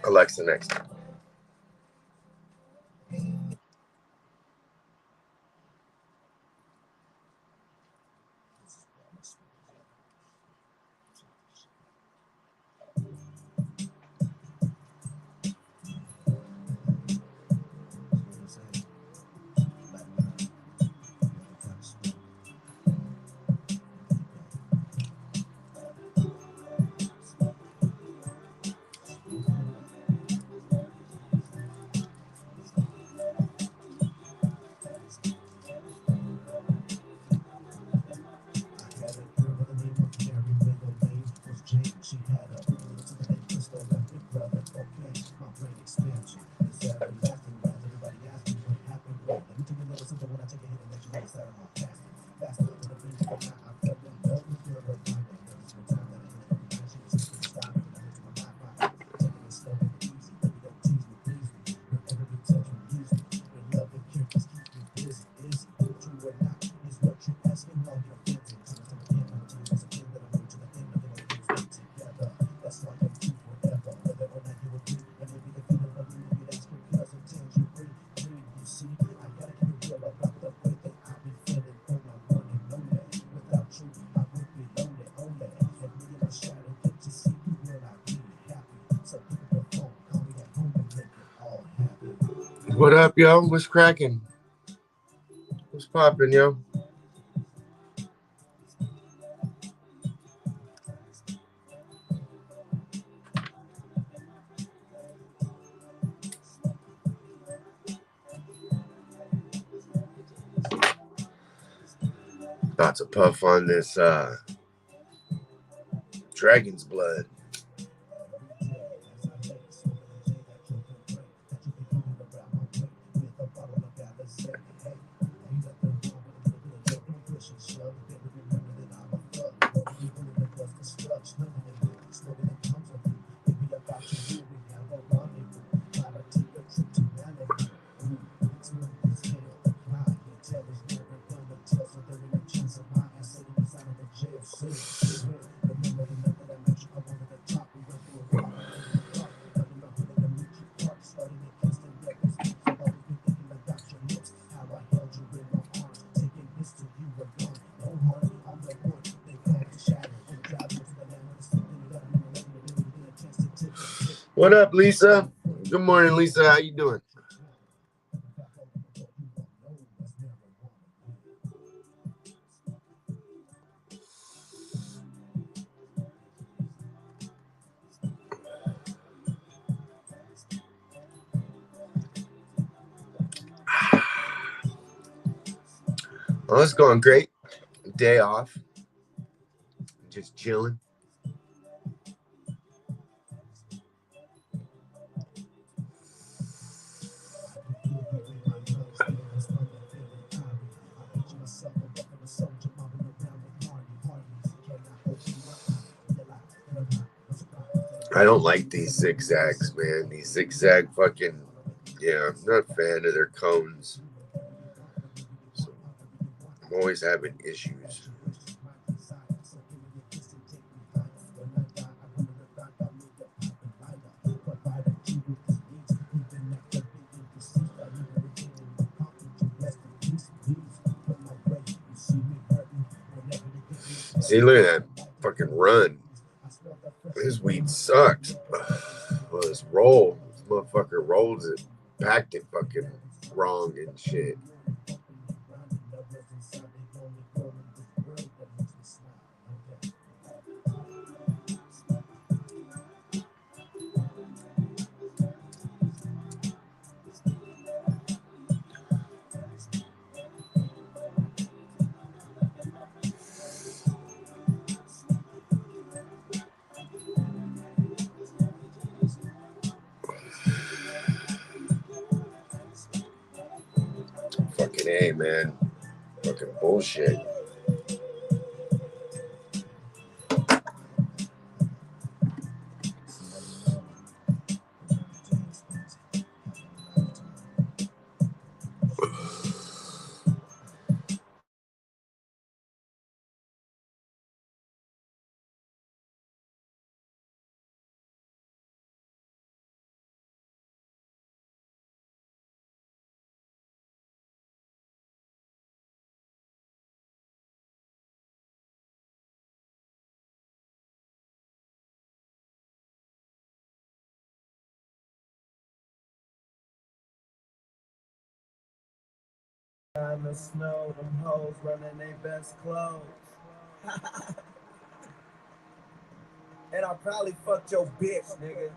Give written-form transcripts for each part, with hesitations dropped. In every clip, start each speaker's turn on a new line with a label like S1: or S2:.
S1: Alexa, next. What up, yo? What's cracking? What's poppin', yo? About to puff on this dragon's blood. What up, Lisa? Good morning, Lisa. How you doing? Well, it's going great. Day off. Just chilling. I don't like these zigzags, man. These zigzag fucking, yeah, I'm not a fan of their cones. So I'm always having issues. See, look at that fucking run. This weed sucks. Well, this roll, this motherfucker rolls it, packed it fucking wrong and shit. Fucking A, man. Fucking bullshit.
S2: In the snow, them hoes running their best clothes. And I probably fucked your bitch, nigga.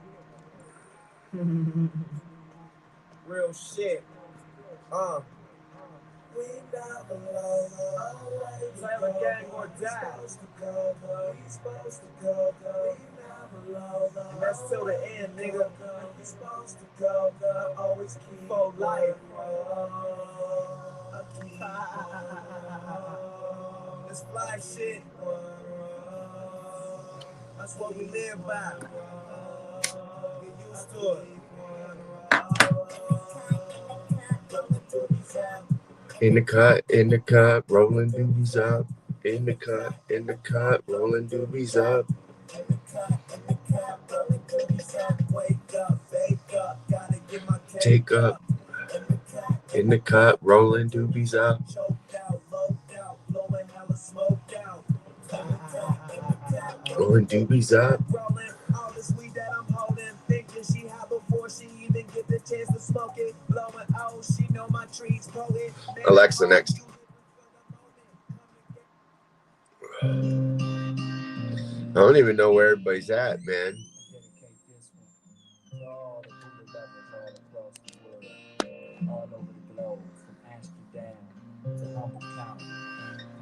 S2: Real shit. We never love, Taylor gang or die. We supposed to go. We never love, and that's till the end, nigga. We supposed to go. Always keep for life. This fly shit. That's what we live by. Get used to it.
S1: In the cut, rolling doobies up. In the cut, rolling doobies up. Take up. In the cut, rolling doobies up. Rolling doobies up.
S2: All this weed that I'm holding, thinking she hot before she even get the chance to smoke it. Blowing, oh, she know my trees potent.
S1: Alexa, next. I don't even know where everybody's at, man.
S2: All over the globe, from Amsterdam to Humboldt County,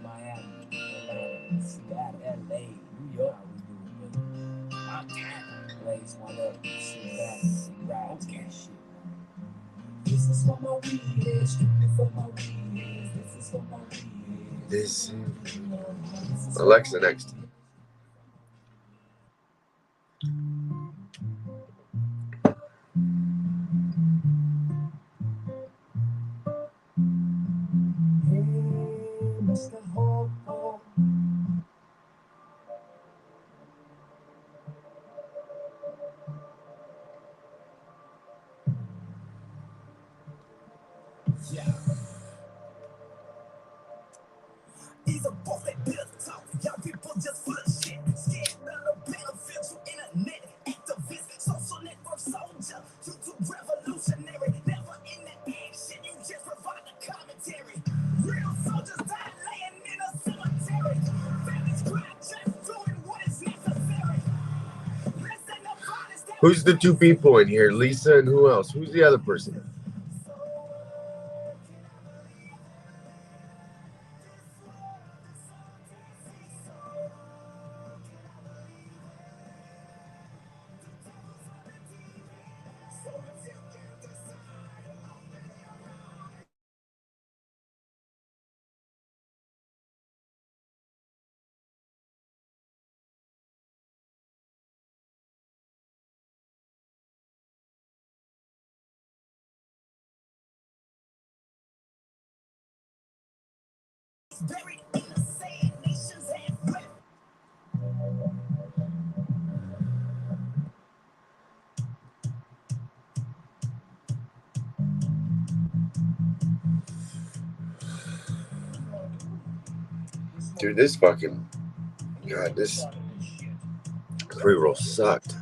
S2: Miami, Atlanta, Seattle, LA, New York, we do it, Montana, blaze one up, sit back, ride that shit. This is for my weed heads, strictly for my weed heads. This is for my weed heads.
S1: This Alexa, next.
S2: Mr. Ho-Ho. Yeah. These are both that bitter talk. Y'all people just full of shit. Scared of the battlefield, you internet activist, social network soldier, YouTube revolutionary. Never in the action, you just provide the commentary. Real soldiers die laying in a cemetery. Families cry just doing what is necessary. Listen to violence.
S1: Who's the two people in here? Lisa and who else? Who's the other person?
S2: Buried in the sand, nations have wept.
S1: Dude, this fucking... God, this pre-roll sucked.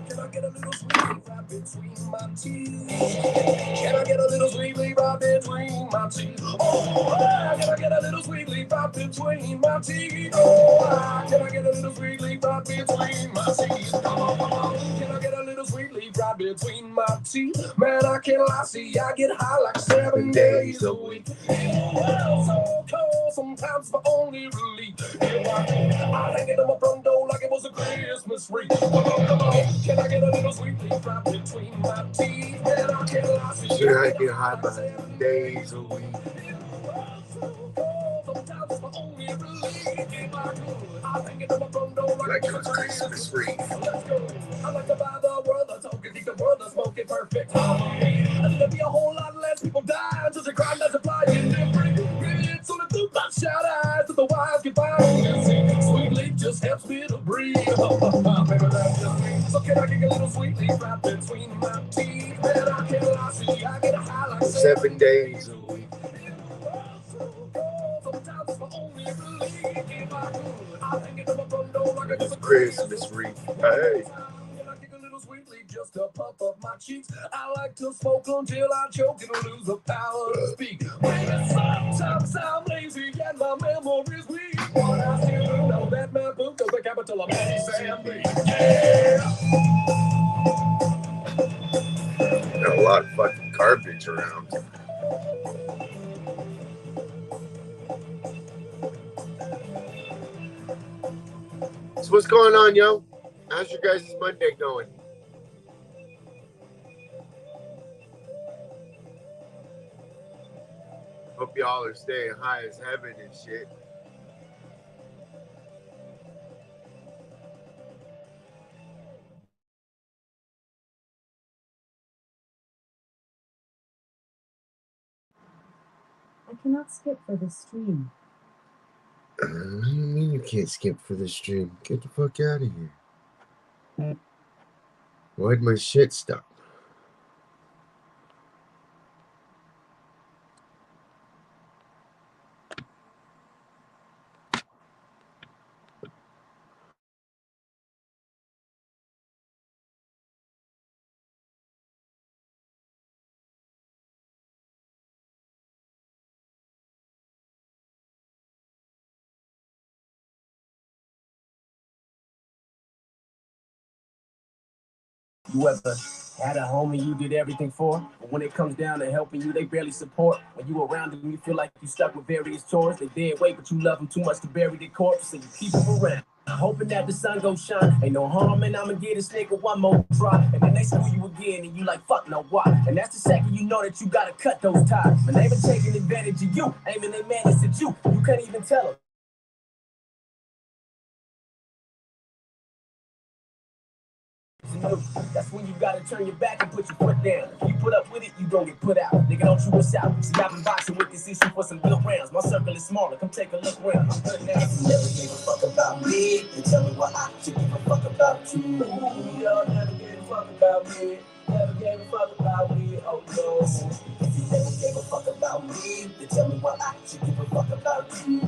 S2: Can I get a little sweet right between my teeth? Can I get a little sweet right between my teeth? Oh, can I get a little sweet right between my teeth? Oh, can I get a little sweet right between my teeth? Come on, can I get a little sweet right between my teeth? Man, I can't lie, see, I get high like 7 days a week. Well, so cold sometimes for only relief. I hang it on my front door like it was a Christmas wreath. Come on, can I get a little sweet right between my teeth? Man, I can't lie, see,
S1: Should I get high by 7 days a week? Like it was Christmas wreath.
S2: Let's go. I like to buy the world, the token, keep the world, the smoke it perfect. I need to be a whole lot less people die until the crime doesn't fly. fine. Sweet leaf just helps me to breathe. Baby, that's just me. So can I get a little sweet leaf right between my teeth? Man, I can't lie, see, I get a high like
S1: 7 days a week. It's Christmas wreath. Hey.
S2: Just to puff up my cheeks. I like to smoke until I choke and lose the power to speak. Sometimes I'm lazy and my memory's weak. But I still know that man book is the capital of Mississippi. Yeah.
S1: Got a lot of fucking garbage around. So what's going on, yo? How's your guys' Monday going? Hope y'all are staying high as heaven and shit.
S3: I cannot skip for this stream.
S1: What do you mean you can't skip for the stream? Get the fuck out of here. Why'd my shit stop?
S2: You ever had a homie you did everything for, but when it comes down to helping you, they barely support? When you around them, you feel like you stuck with various chores. They dead weight, but you love them too much to bury their corpse, so you keep them around, hoping that the sun gon' shine. Ain't no harm, and I'ma get this nigga one more try. And then they screw you again, and you like, fuck, no, why? And that's the second you know that you gotta cut those ties. When they been taking advantage of you, aiming their madness at you, you can't even tell them. That's when you gotta turn your back and put your foot down. If you put up with it, you gon' get put out. Nigga, don't you miss out. See, I've been boxing with this issue for some good rounds. My circle is smaller, come take a look round. I'm good now. You never gave a fuck about me. You tell me why I should give a fuck about you. Y'all never gave a fuck about me. Never gave a fuck about me. Oh no. If you never gave a fuck about me, then tell me why I should give a fuck about you.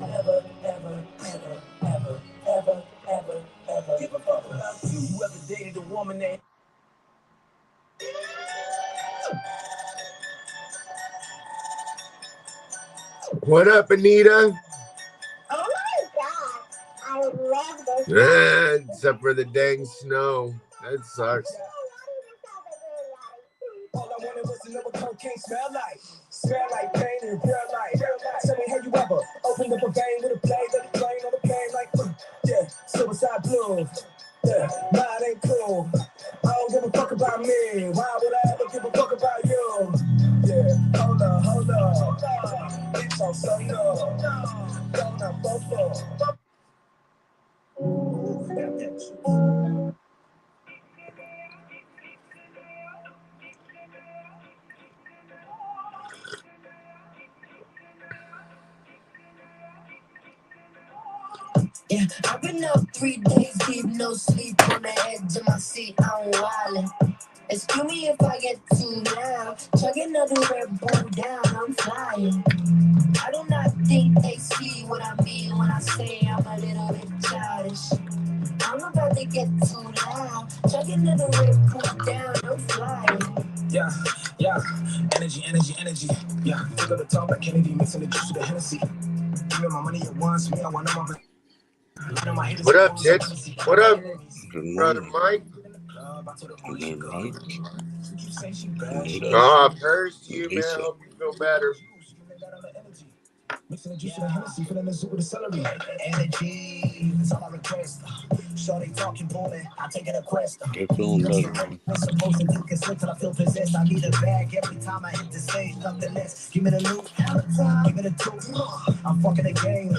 S2: Never, ever, ever, ever, ever, ever, ever give a fuck about you. You ever dated a woman that...
S1: What up, Anita?
S4: Oh my god, I love this.
S1: Except for the dang snow. That sucks.
S2: All I wanted was to know what cocaine smell like. Smell like pain and real life. Tell me, have you ever opened up a vein with a blade, let it drain on the pain like, yeah, suicide blues. Yeah, mine ain't cool. I don't give a fuck about me. Why would I ever give a fuck about you? Yeah, hold on. It's all so low. Don't I both
S4: Yeah, I've been up 3 days deep, no sleep on the edge of my seat, I'm wildin'. Excuse me if I get too loud. Chug another Red Bull down, I'm flying. I do not think they see what I mean when I say I'm a little bit childish. I'm about to get too loud. Chug another Red Bull down, I'm flying.
S2: Yeah, energy. Yeah, take up the top like Kennedy, mixing the juice with the Hennessy. Give me my money at once, me, I want my...
S1: What up, Tits? What up, brother Mike? Oh, prayers to you, man. I hope you feel better.
S2: Mixing the juice with the Hennessy, filling the soup with the celery. Energy, that's all I request. Shorty talking booming, I take it a quest.
S5: Get feeling better.
S2: I'm supposed to do consent till I feel possessed. I need a bag every time I hit the stage, nothing less. Give me the loot, give me the truth. I'm fucking the game,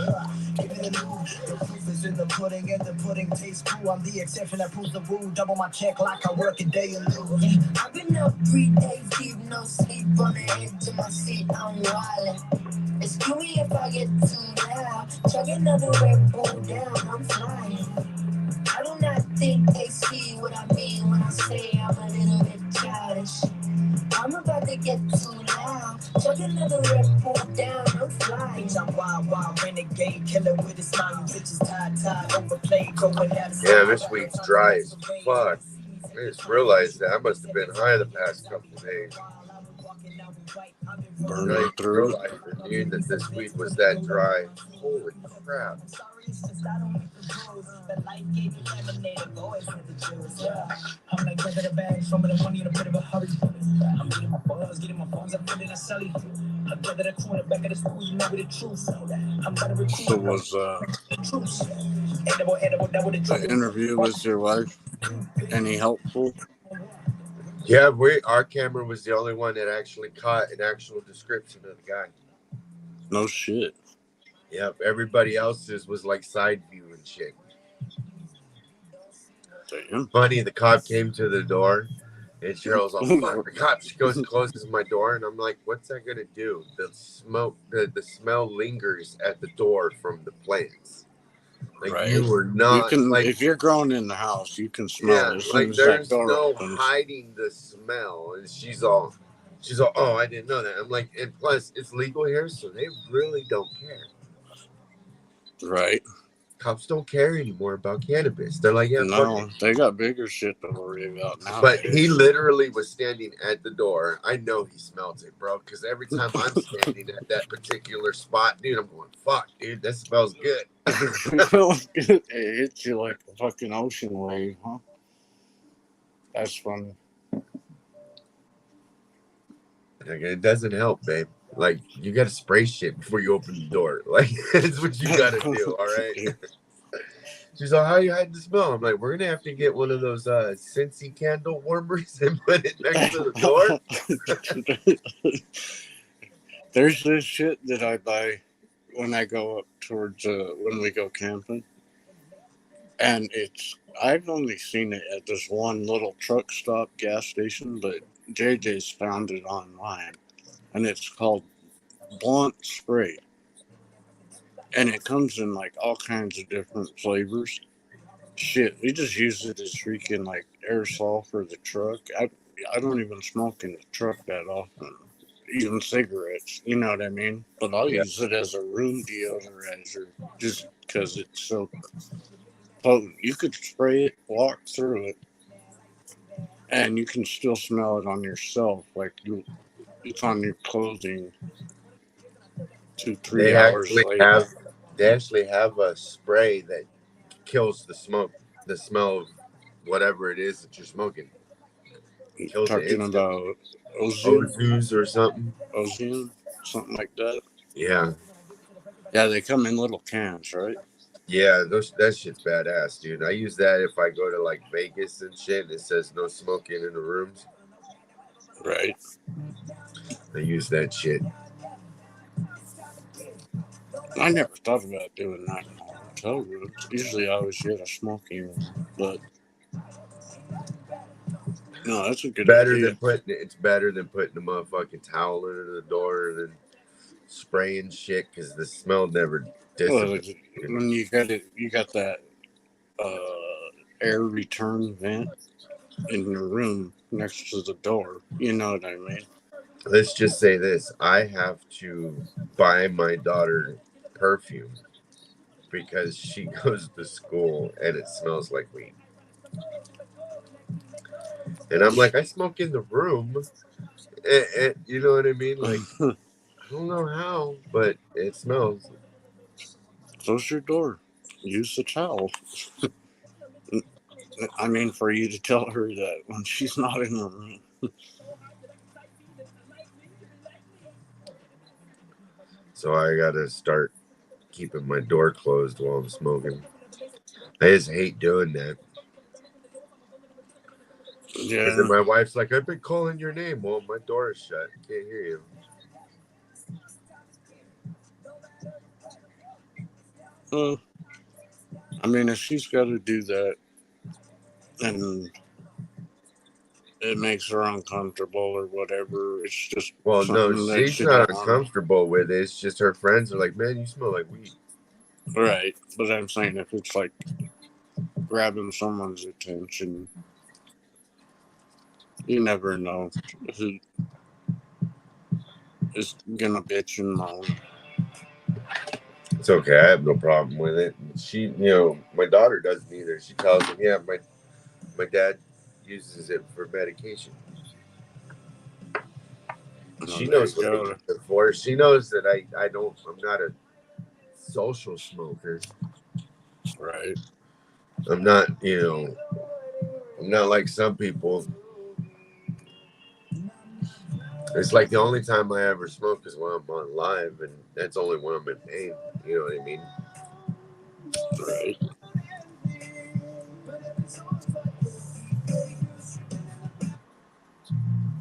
S2: give me the loot. The proof is in the pudding, and the pudding tastes cool. I'm the exception that proves the rule. Double my check like I work a day and lieu.
S4: I've been up 3 days deep, no sleep on the edge of my seat, I'm wildin'. Excuse me if I get too loud. Chug another Red Bull down, I'm flying. I do not think they see what I mean when I say I'm a little bit childish. I'm about to get too loud. Chug another Red Bull down, I'm flying. Bitch, I'm wild, wild, renegade, killer with a smile. You bitches tied, overplayed, going down the
S1: Yeah, this week's dry as fuck. I just realized that I must have been high the past couple of days.
S5: Burning
S1: I
S5: through it.
S1: realized I knew that this week was that dry. Holy crap.
S2: I'm like, brother, the bag, show me the money in a bit of a hurry. I'm getting my buzz, getting my funds, I'm feeling a sully. I'm brother, the corner back of the school, you know with the truth. I'm gonna recruit
S5: So was
S2: the troops. That with the
S5: the interview with your wife any helpful?
S1: Yeah, our camera was the only one that actually caught an actual description of the guy.
S5: No shit.
S1: Yep, everybody else's was like side view and shit.
S5: Damn.
S1: Funny, the cop came to the door, and Cheryl's all, fuck, the cop. She goes and closes my door, and I'm like, what's that gonna do? The smoke, the smell lingers at the door from the plants. Like,
S5: Right.
S1: you were
S5: You
S1: not,
S5: can,
S1: like,
S5: if you're growing in the house, you can smell
S1: yeah,
S5: it as soon
S1: like,
S5: as that
S1: there's
S5: door
S1: no
S5: opens.
S1: hiding the smell. And she's all, oh, I didn't know that. I'm like, and plus, it's legal here, so they really don't care.
S5: Right.
S1: Cops don't care anymore about cannabis. They're like, yeah,
S5: No, they got bigger shit to worry about now.
S1: but he literally was standing at the door. I know he smelt it, bro, because every time I'm standing at that particular spot, dude, I'm going, fuck, dude, that smells good.
S5: It feels good. It hits you like a fucking ocean wave, huh? That's funny.
S1: Like, it doesn't help, babe. Like, you got to spray shit before you open the door. Like, that's what you got to do, all right? She's like, how you hiding the smell? I'm like, we're going to have to get one of those Scentsy candle warmers and put it next to the door.
S5: There's this shit that I buy when I go up towards, when we go camping. And I've only seen it at this one little truck stop gas station, but JJ's found it online. And it's called Blunt Spray. And it comes in like all kinds of different flavors. Shit, we just use it as freaking like aerosol for the truck. I don't even smoke in the truck that often, even cigarettes. You know what I mean? But I'll use it as a room deodorizer just because it's so potent. You could spray it, walk through it, and you can still smell it on yourself. Like it's on your clothing 2-3 hours later.
S1: They actually have a spray that kills the smell of whatever it is that you're smoking.
S5: You're talking about
S1: Ozoos or something.
S5: Ozium, something like that.
S1: Yeah.
S5: Yeah, they come in little cans, right?
S1: Yeah, that shit's badass, dude. I use that if I go to like Vegas and shit. It says no smoking in the rooms.
S5: Right.
S1: I use that shit.
S5: I never thought about doing that in a hotel room. Usually I always get a smoking room, but no, that's a good idea.
S1: It's better than putting a motherfucking towel under the door and then spraying shit because the smell never dissipates.
S5: Well, when you got that air return vent in your room next to the door. You know what I mean?
S1: Let's just say this. I have to buy my daughter perfume because she goes to school and it smells like weed. And I'm like, I smoke in the room. And you know what I mean? Like, I don't know how, but it smells.
S5: Close your door. Use the towel. I mean, for you to tell her that when she's not in the room.
S1: So I gotta start keeping my door closed while I'm smoking. I just hate doing that.
S5: Yeah.
S1: And then my wife's like, I've been calling your name. Well, my door is shut. Can't hear you.
S5: I mean, if she's got to do that, and it makes her uncomfortable or whatever. It's just
S1: Well, no,
S5: something that
S1: she's
S5: she
S1: not
S5: don't want.
S1: uncomfortable with it. It's just her friends are like, man, you smell like weed.
S5: Right, but I'm saying if it's like grabbing someone's attention, you never know who is gonna bitch and moan.
S1: It's okay. I have no problem with it. She, my daughter doesn't either. She tells me, yeah, my dad uses it for medication. She knows what I use it for. She knows that I'm not a social smoker.
S5: Right.
S1: I'm not, I'm not like some people. It's like the only time I ever smoke is when I'm on live, and that's only when I'm in pain. You know what I mean?
S5: Right.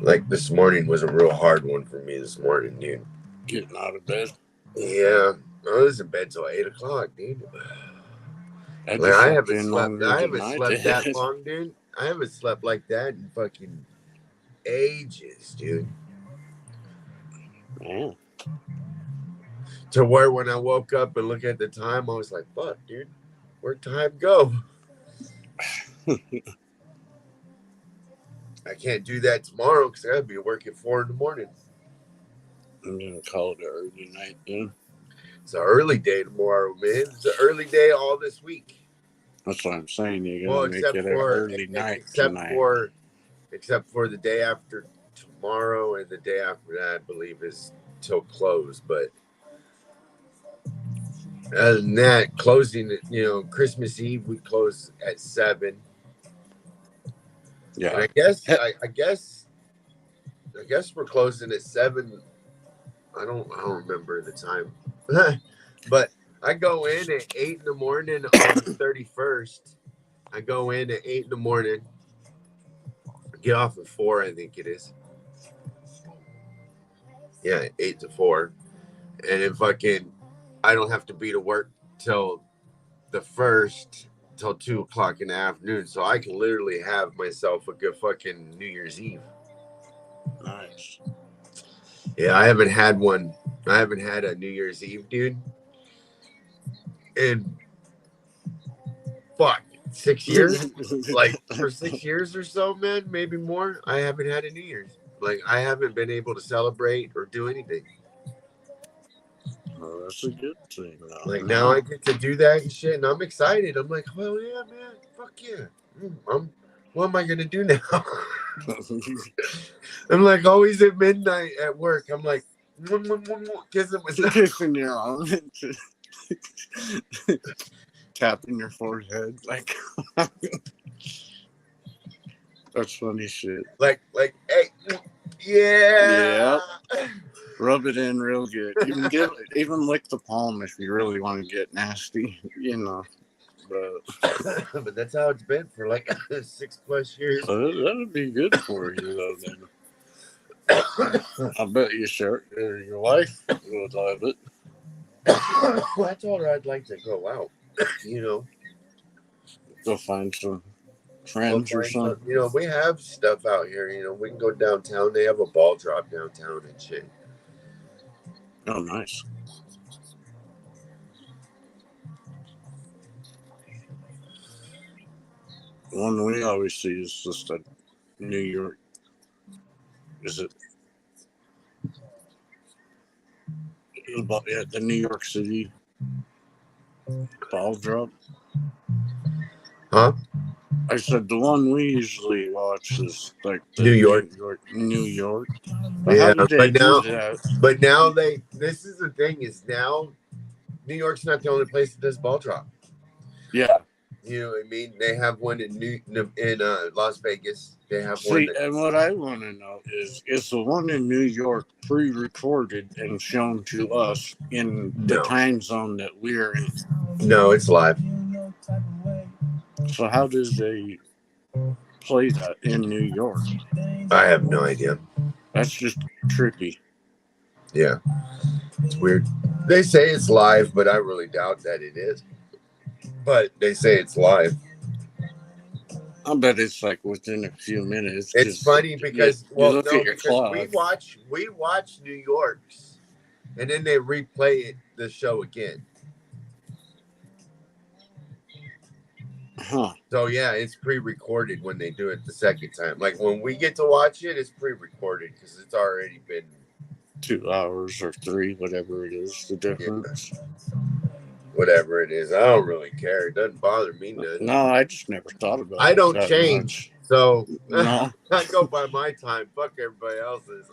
S1: Like this morning was a real hard one for me this morning, dude.
S5: Getting out of bed.
S1: Yeah. I was in bed till 8 o'clock, dude. I haven't slept that long, dude. I haven't slept like that in fucking ages, dude.
S5: Yeah.
S1: To where when I woke up and look at the time, I was like, fuck, dude, where'd time go? I can't do that tomorrow because I gotta be at work at 4 a.m.
S5: I'm gonna call it an early night, yeah.
S1: It's an early day tomorrow, man. It's an early day all this week.
S5: That's what I'm saying. You're gonna make it an early night tonight.
S1: Except for the day after tomorrow and the day after that, I believe, is till close. But other than that, closing, Christmas Eve we close at 7.
S5: Yeah.
S1: And I guess we're closing at 7. I don't remember the time. But I go in at 8 in the morning on the 31st. I go in at 8 in the morning. Get off at 4, I think it is. Yeah, 8 to 4. And then fucking, I don't have to be to work till the 1st, till 2 o'clock in the afternoon. So I can literally have myself a good fucking New Year's Eve.
S5: Nice.
S1: Yeah, I haven't had a New Year's Eve, dude. In 6 years? Like for 6 years or so, man, maybe more. I haven't had a New Year's. Like I haven't been able to celebrate or do anything.
S5: Oh, that's a good thing.
S1: Like now I get to do that and shit, and I'm excited. I'm like, well, yeah, man, fuck yeah. What am I gonna do now? I'm like always at midnight at work. I'm like,
S5: kissing your arm, tapping your forehead, like that's funny shit.
S1: Like, hey, yeah.
S5: Rub it in real good. Even lick the palm if you really want to get nasty,
S1: But that's how it's been for like 6+ years.
S5: That would be good for you, though. Then I bet your wife would love it.
S1: Well, I told her I'd like to go out.
S5: Go find some friends or something.
S1: We have stuff out here. We can go downtown. They have a ball drop downtown and shit.
S5: Oh, nice. The one we always see is just a New York. Is it? The New York City ball drop.
S1: Huh?
S5: I said the one we usually watch is like
S1: New York.
S5: New York.
S1: But yeah, but now this is the thing is now New York's not the only place that does ball drop.
S5: Yeah.
S1: You know what I mean? They have one in Las Vegas. They have
S5: one. And what I want to know is the one in New York pre-recorded and shown to us in the time zone that we're in?
S1: No, it's live.
S5: So how does they play that in New York?
S1: I have no idea.
S5: That's just trippy.
S1: Yeah, it's weird. They say it's live, but I really doubt that it is. But they say it's live.
S5: I bet it's like within a few minutes.
S1: It's
S5: 'Cause
S1: funny because
S5: you
S1: well,
S5: look
S1: no,
S5: at your
S1: because
S5: clock.
S1: we watch New York's, and then they replay the show again.
S5: Huh.
S1: So yeah, it's pre-recorded when they do it the second time. Like when we get to watch it, it's pre-recorded because it's already been
S5: 2 hours or 3, whatever it is, the difference.
S1: whatever it is. I don't really care. It doesn't bother me none.
S5: No, I just never thought about
S1: I
S5: it
S1: don't
S5: that
S1: change, so
S5: much. No.
S1: I go by my time. Fuck everybody else's.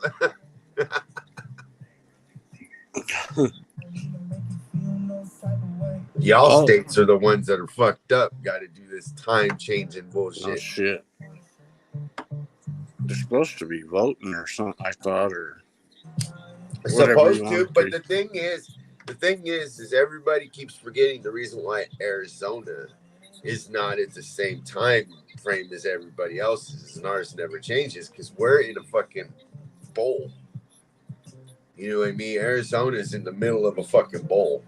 S1: Y'all
S5: Oh.
S1: states are the ones that are fucked up. Got to do this time changing
S5: No
S1: bullshit.
S5: shit. They're supposed to be voting or something, I thought, or whatever
S1: Supposed
S5: you
S1: to,
S5: want
S1: but
S5: to.
S1: the thing is everybody keeps forgetting the reason why Arizona is not at the same time frame as everybody else's, and ours never changes because we're in a fucking bowl. You know what I mean? Arizona's in the middle of a fucking bowl.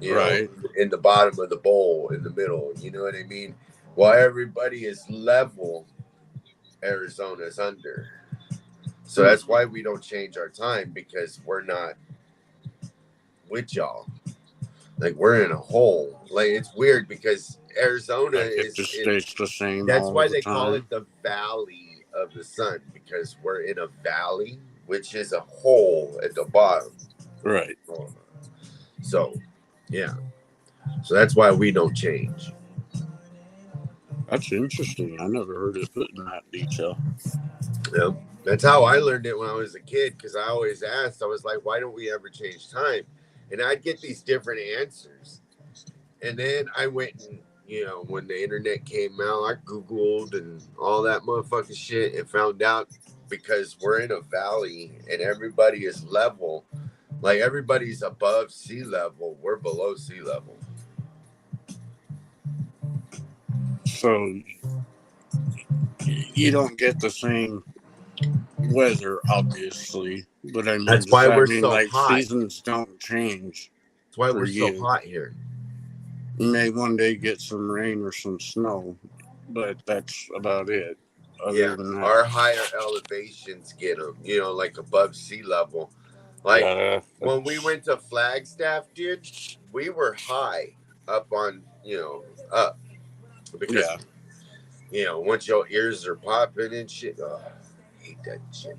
S1: You
S5: Right.
S1: know, in the bottom of the bowl, in the middle. You know what I mean? While everybody is level, Arizona's under. So that's why we don't change our time, because we're not with y'all. Like we're in a hole. Like it's weird because Arizona
S5: Like it
S1: is
S5: just
S1: in,
S5: stays the same.
S1: that's
S5: all
S1: why
S5: the
S1: they
S5: time.
S1: call it the Valley of the Sun, because we're in a valley, which is a hole at the bottom.
S5: Right.
S1: So, yeah. So that's why we don't change.
S5: That's interesting. I never heard it put in that detail.
S1: Yeah. That's how I learned it when I was a kid, because I always asked, I was like, why don't we ever change time? And I'd get these different answers. And then I went and, you know, when the internet came out, I Googled and all that motherfucking shit and found out because we're in a valley and everybody is level. Like everybody's above sea level. We're below sea level.
S5: So you don't get the same weather, obviously. But I mean,
S1: That's
S5: does
S1: why
S5: that
S1: we're
S5: mean
S1: so
S5: like
S1: hot.
S5: seasons don't change?
S1: That's why
S5: for
S1: we're so
S5: you?
S1: hot here.
S5: You may one day get some rain or some snow, but that's about it. Other than that,
S1: Our higher elevations get them, you know, like above sea level. Like when we went to Flagstaff, dude, we were high up on, you know, up because,
S5: yeah.
S1: you know, once your ears are popping and shit. Oh, I hate that shit.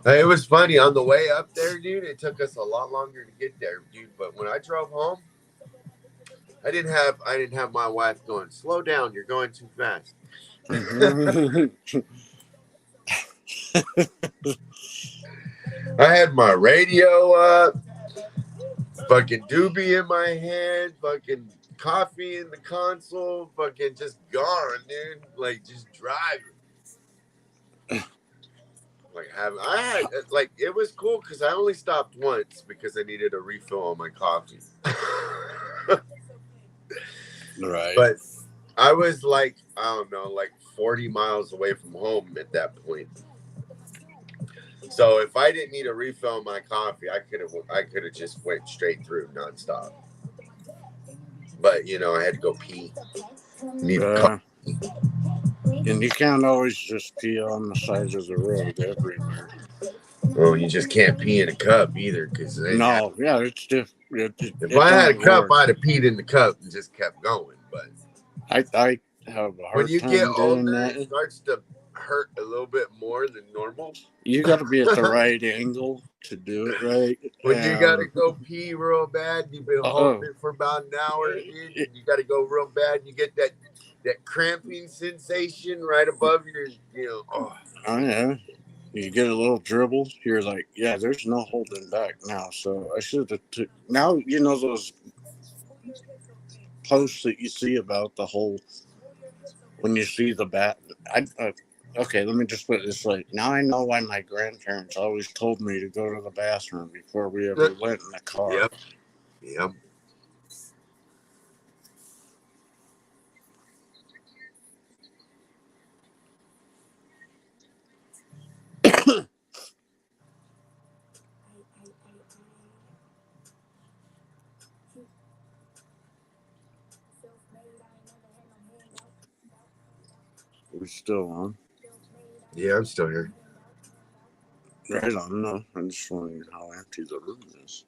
S1: It was funny on the way up there, dude. It took us a lot longer to get there, dude. But when I drove home, I didn't have my wife going, slow down, you're going too fast. I had my radio up, fucking doobie in my hand, fucking coffee in the console, fucking just gone, dude. Like just driving. Like it was cool because I only stopped once because I needed a refill on my coffee.
S5: Right.
S1: But I was like, I don't know, like 40 miles away from home at that point. So if I didn't need a refill on my coffee, I could have just went straight through nonstop. But you know, I had to go pee.
S5: And you can't always just pee on the sides of the road everywhere.
S1: Oh, you just can't pee in a cup either, because
S5: no, yeah, it's different.
S1: If I had a cup, I'd have peed in the cup and just kept going. But
S5: I have a hard
S1: when you
S5: time
S1: get
S5: doing
S1: older,
S5: that.
S1: it starts to hurt a little bit more than normal.
S5: You got to be at the right angle to do it right.
S1: When you got to go pee real bad, you've been holding it for about an hour, dude, you got to go real bad, and you get that cramping sensation right above your, you know.
S5: Oh yeah. You get a little dribble, you're like, yeah, there's no holding back now. So I should have took. Now, you know, those posts that you see about the whole, when you see the bat. Okay, let me just put it this way. Now I know why my grandparents always told me to go to the bathroom before we ever went in the car.
S1: Yep.
S5: We still on?
S1: Yeah, I'm still here.
S5: Right on. No, I'm just wondering how empty the room is.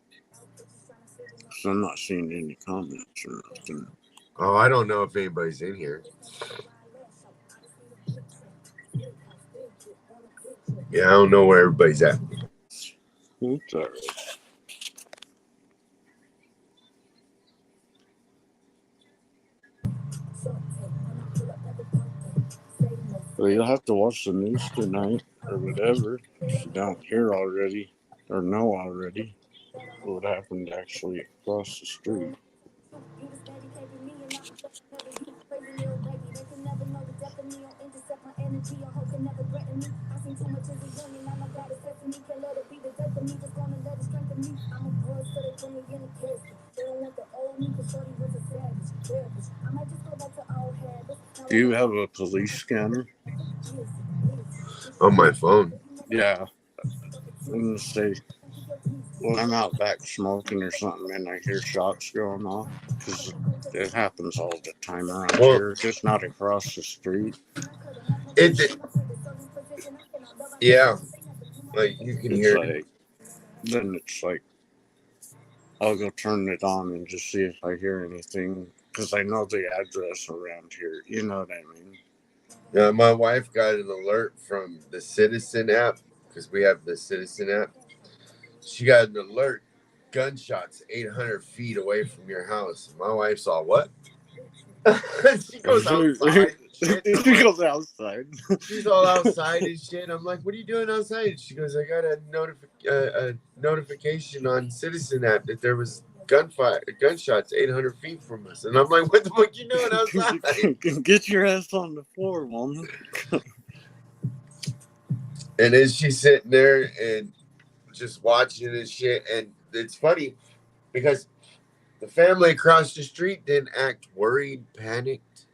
S5: So I'm not seeing any comments or nothing.
S1: Oh, I don't know if anybody's in here. Yeah, I don't know where everybody's at.
S5: It's all right. Well, you'll have to watch the news tonight or whatever if you don't hear already or know already what happened actually across the street. Do you have a police scanner?
S1: On my phone.
S5: Yeah. I'm gonna say when I'm out back smoking or something and I hear shots going off, because it happens all the time around
S1: Well,
S5: here, just not across the street.
S1: Yeah, like you can
S5: It's
S1: hear.
S5: like, then it's like, I'll go turn it on and just see if I hear anything, because I know the address around here. You know what I mean?
S1: My wife got an alert from the Citizen app because we have the Citizen app. She got an alert, gunshots 800 feet away from your house. My wife's all, what? She goes outside and shit.
S5: She goes outside.
S1: She's all outside and shit. I'm like, what are you doing outside? She goes, I got a notification on Citizen app that there was gunshots 800 feet from us. And I'm like, what the fuck you doing outside?
S5: Get your ass on the floor, woman.
S1: And then she's sitting there and just watching this shit. And it's funny because the family across the street didn't act worried, panicked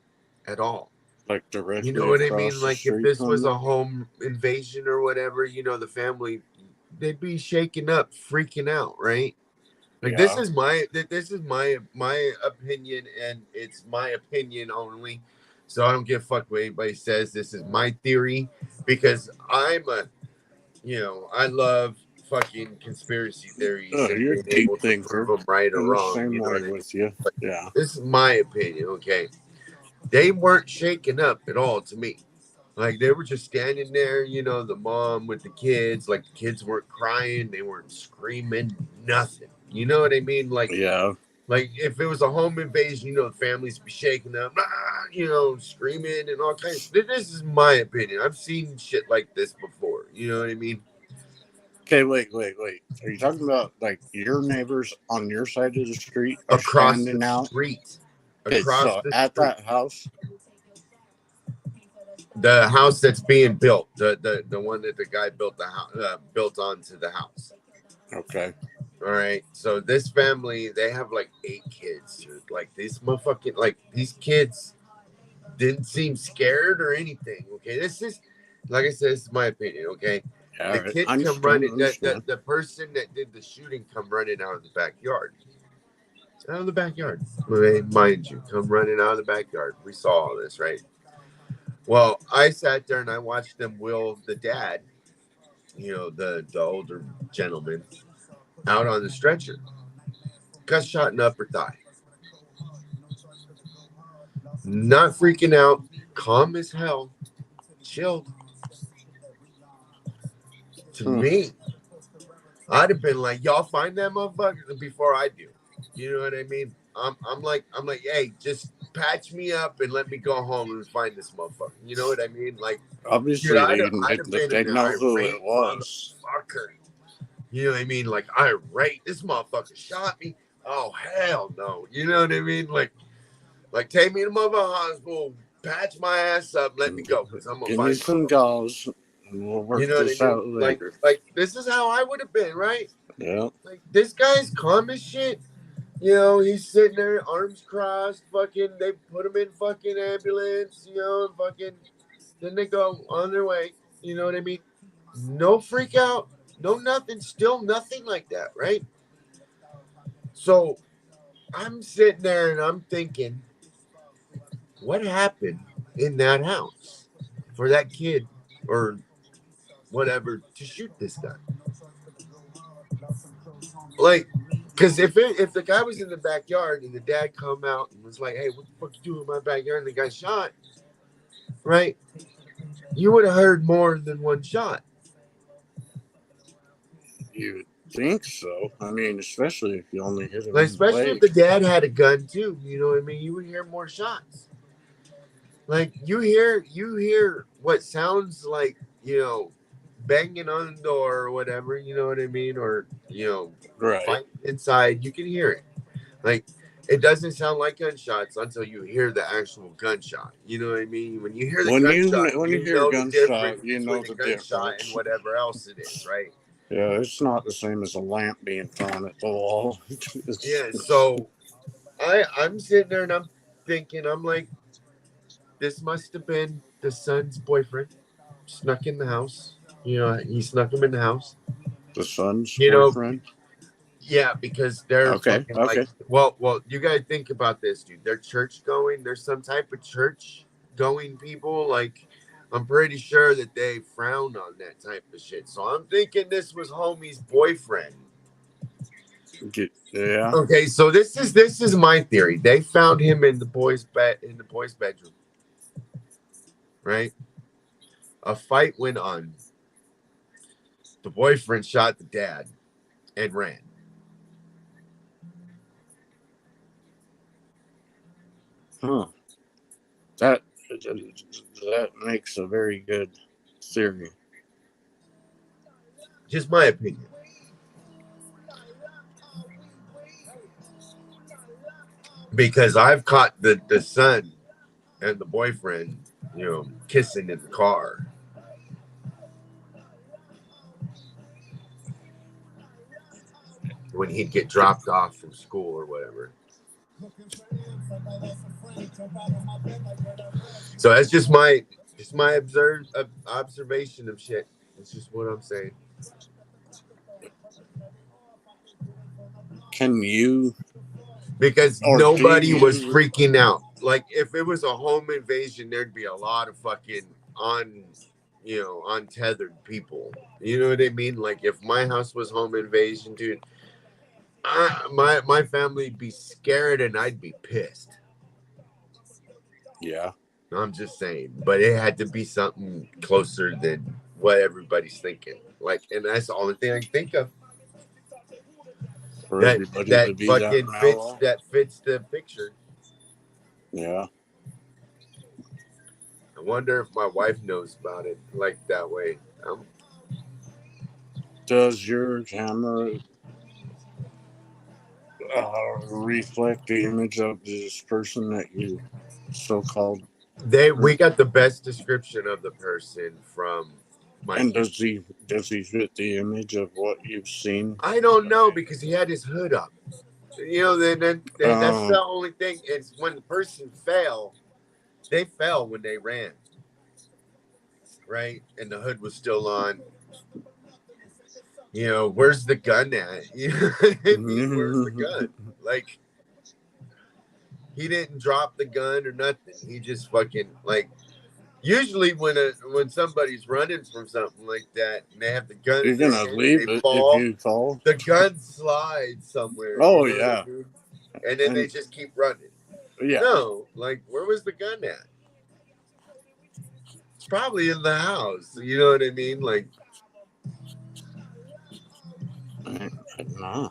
S1: at all.
S5: Like directly,
S1: you know what I mean?
S5: across
S1: Like
S5: the
S1: if this
S5: street
S1: was
S5: from
S1: a home invasion or whatever, the family, they'd be shaking up, freaking out, right? Like
S5: Yeah.
S1: this is my opinion, and it's my opinion only. So I don't give a fuck what anybody says. This is my theory because I love fucking conspiracy theories and
S5: you're a
S1: being
S5: deep
S1: able to
S5: thinker.
S1: prove them right or
S5: I'm the
S1: wrong.
S5: same
S1: You know
S5: way
S1: what I mean?
S5: with you.
S1: But
S5: Yeah.
S1: this is my opinion, okay? They weren't shaken up at all to me. Like they were just standing there, the mom with the kids. Like the kids weren't crying, they weren't screaming, nothing. You know what I mean? Like,
S5: Yeah.
S1: like if it was a home invasion, the families be shaking up, screaming and all kinds. This is my opinion. I've seen shit like this before. You know what I mean?
S5: Okay, wait. Are you talking about like your neighbors on your side of the street are
S1: Across
S5: standing
S1: the
S5: out?
S1: street.
S5: Okay,
S1: Across
S5: so
S1: the
S5: at
S1: street.
S5: that house,
S1: The house that's being built, the one that the guy built built onto the house.
S5: okay.
S1: All right. So this family, they have like 8 kids, dude. Like these motherfucking, like these kids didn't seem scared or anything. Okay. This is, like I said, this is my opinion. Okay.
S5: Yeah,
S1: The kid come running. The person that did the shooting come running out of the backyard. Out of the backyard. Mind you, come running out of the backyard. We saw all this, right? Well, I sat there and I watched them wheel the dad, the older gentleman, out on the stretcher. Got shot in the upper thigh. Not freaking out. Calm as hell. Chilled. To me, I'd have been like, y'all find that motherfucker before I do. You know what I mean? I'm like, hey, just patch me up and let me go home and find this motherfucker. You know what I mean? Like,
S5: obviously,
S1: dude,
S5: they know who it was.
S1: Motherfucker. You know what I mean? Like, irate. This motherfucker shot me. Oh, hell no. You know what I mean? Like take me to mother hospital, patch my ass up, let me go. Because I'm going to
S5: Give me some gauze. And we'll work this out later.
S1: Like, this is how I would have been, right?
S5: Yeah.
S1: Like, this guy's calm as shit. He's sitting there, arms crossed, fucking, they put him in fucking ambulance, fucking, then they go on their way. You know what I mean? No freak out, no nothing, still nothing like that, right? So I'm sitting there and I'm thinking, what happened in that house? for that kid or whatever to shoot this guy. Like, because if the guy was in the backyard and the dad come out and was like, "Hey, what the fuck you doing in my backyard?" and the guy shot, right? You would have heard more than one shot.
S5: You would think so. I mean, especially if you only hit him
S1: Like,
S5: in the
S1: especially if
S5: leg.
S1: the dad had a gun too. You know what I mean? You would hear more shots. Like you hear what sounds like, banging on the door or whatever, you know what I mean? Or,
S5: Right.
S1: fighting inside, you can hear it. Like it doesn't sound like gunshots until you hear the actual gunshot. You know what I mean? When you hear the
S5: When
S1: gunshot,
S5: you
S1: you
S5: hear a
S1: know the difference
S5: gunshot, you know
S1: between
S5: the
S1: a gunshot and
S5: difference.
S1: whatever else it is, right?
S5: Yeah, it's not the same as a lamp being thrown at the wall.
S1: Yeah, so I'm sitting there and I'm thinking, I'm like, this must have been the son's boyfriend snuck in the house. He snuck him in the house.
S5: The son's
S1: You know,
S5: boyfriend.
S1: yeah, because they're
S5: Okay,
S1: fucking like,
S5: okay.
S1: well, you gotta think about this, dude. They're church going. There's some type of church going people. Like, I'm pretty sure that they frown on that type of shit. So I'm thinking this was homie's boyfriend.
S5: Yeah.
S1: Okay, so this is my theory. They found him in the boys' bedroom, right? A fight went on. The boyfriend shot the dad and ran.
S5: Huh. That makes a very good theory.
S1: Just my opinion. Because I've caught the son and the boyfriend, kissing in the car. When he'd get dropped off from school or whatever. So that's just my observation of shit. It's just what I'm saying.
S5: Can you?
S1: Because
S5: Or
S1: nobody
S5: do
S1: was
S5: you?
S1: freaking out. Like if it was a home invasion, there'd be a lot of fucking untethered people. You know what I mean? Like if my house was home invasion, dude, my family'd be scared and I'd be pissed.
S5: Yeah.
S1: I'm just saying, but it had to be something closer than what everybody's thinking. Like, and that's the only thing I can think of
S5: For
S1: that
S5: everybody
S1: that
S5: to be that
S1: fucking
S5: mellow.
S1: fits the picture.
S5: Yeah.
S1: I wonder if my wife knows about it like that way.
S5: Does your camera reflect the image of this person that you so-called?
S1: We got the best description of the person from my.
S5: And does he fit the image of what you've seen?
S1: I don't know because he had his hood up. Then that's the only thing. It's when the person fell. They fell when they ran, right? And the hood was still on. Where's the gun at? You know what I mean? Where's the gun? Like, he didn't drop the gun or nothing. He just fucking like. Usually, when somebody's running from something like that and they have the gun,
S5: You're gonna leave
S1: they
S5: it
S1: fall.
S5: if you fall.
S1: The gun slides somewhere.
S5: Oh yeah,
S1: and then they just keep running.
S5: Yeah.
S1: No, like where was the gun at? It's probably in the house. You know what I mean? Like,
S5: no.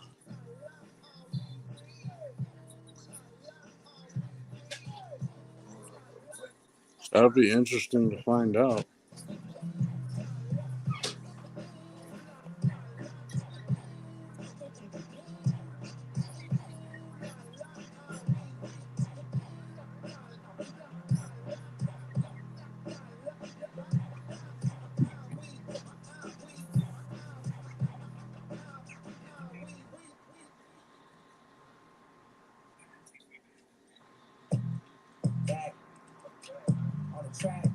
S5: That'll be interesting to find out.
S2: Back on the track.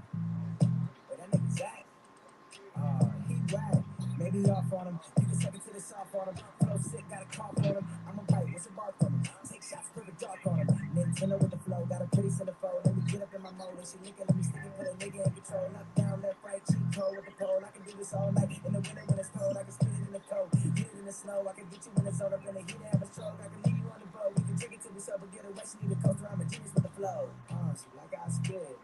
S2: Baby off on him. You can suck it to the soft on him. Flow sick, got a cough on him. I'm a bite, what's a bark on him? Take shots, perfect dark on him. Nintendo with the flow, got a pretty centerfold. Let me get up in my mode, and she licking, let me stick it, put a nigga in control. Knock down, left, right, cheat code with the pole. I can do this all night. In the winter when it's cold, I can spit it in the cold. Hit it in the snow, I can get you when it's on up in the heat and have a stroke. I can leave you on the boat. We can drink it till we sober, get away. She need a coaster, I'm a genius with the flow. She like I spit.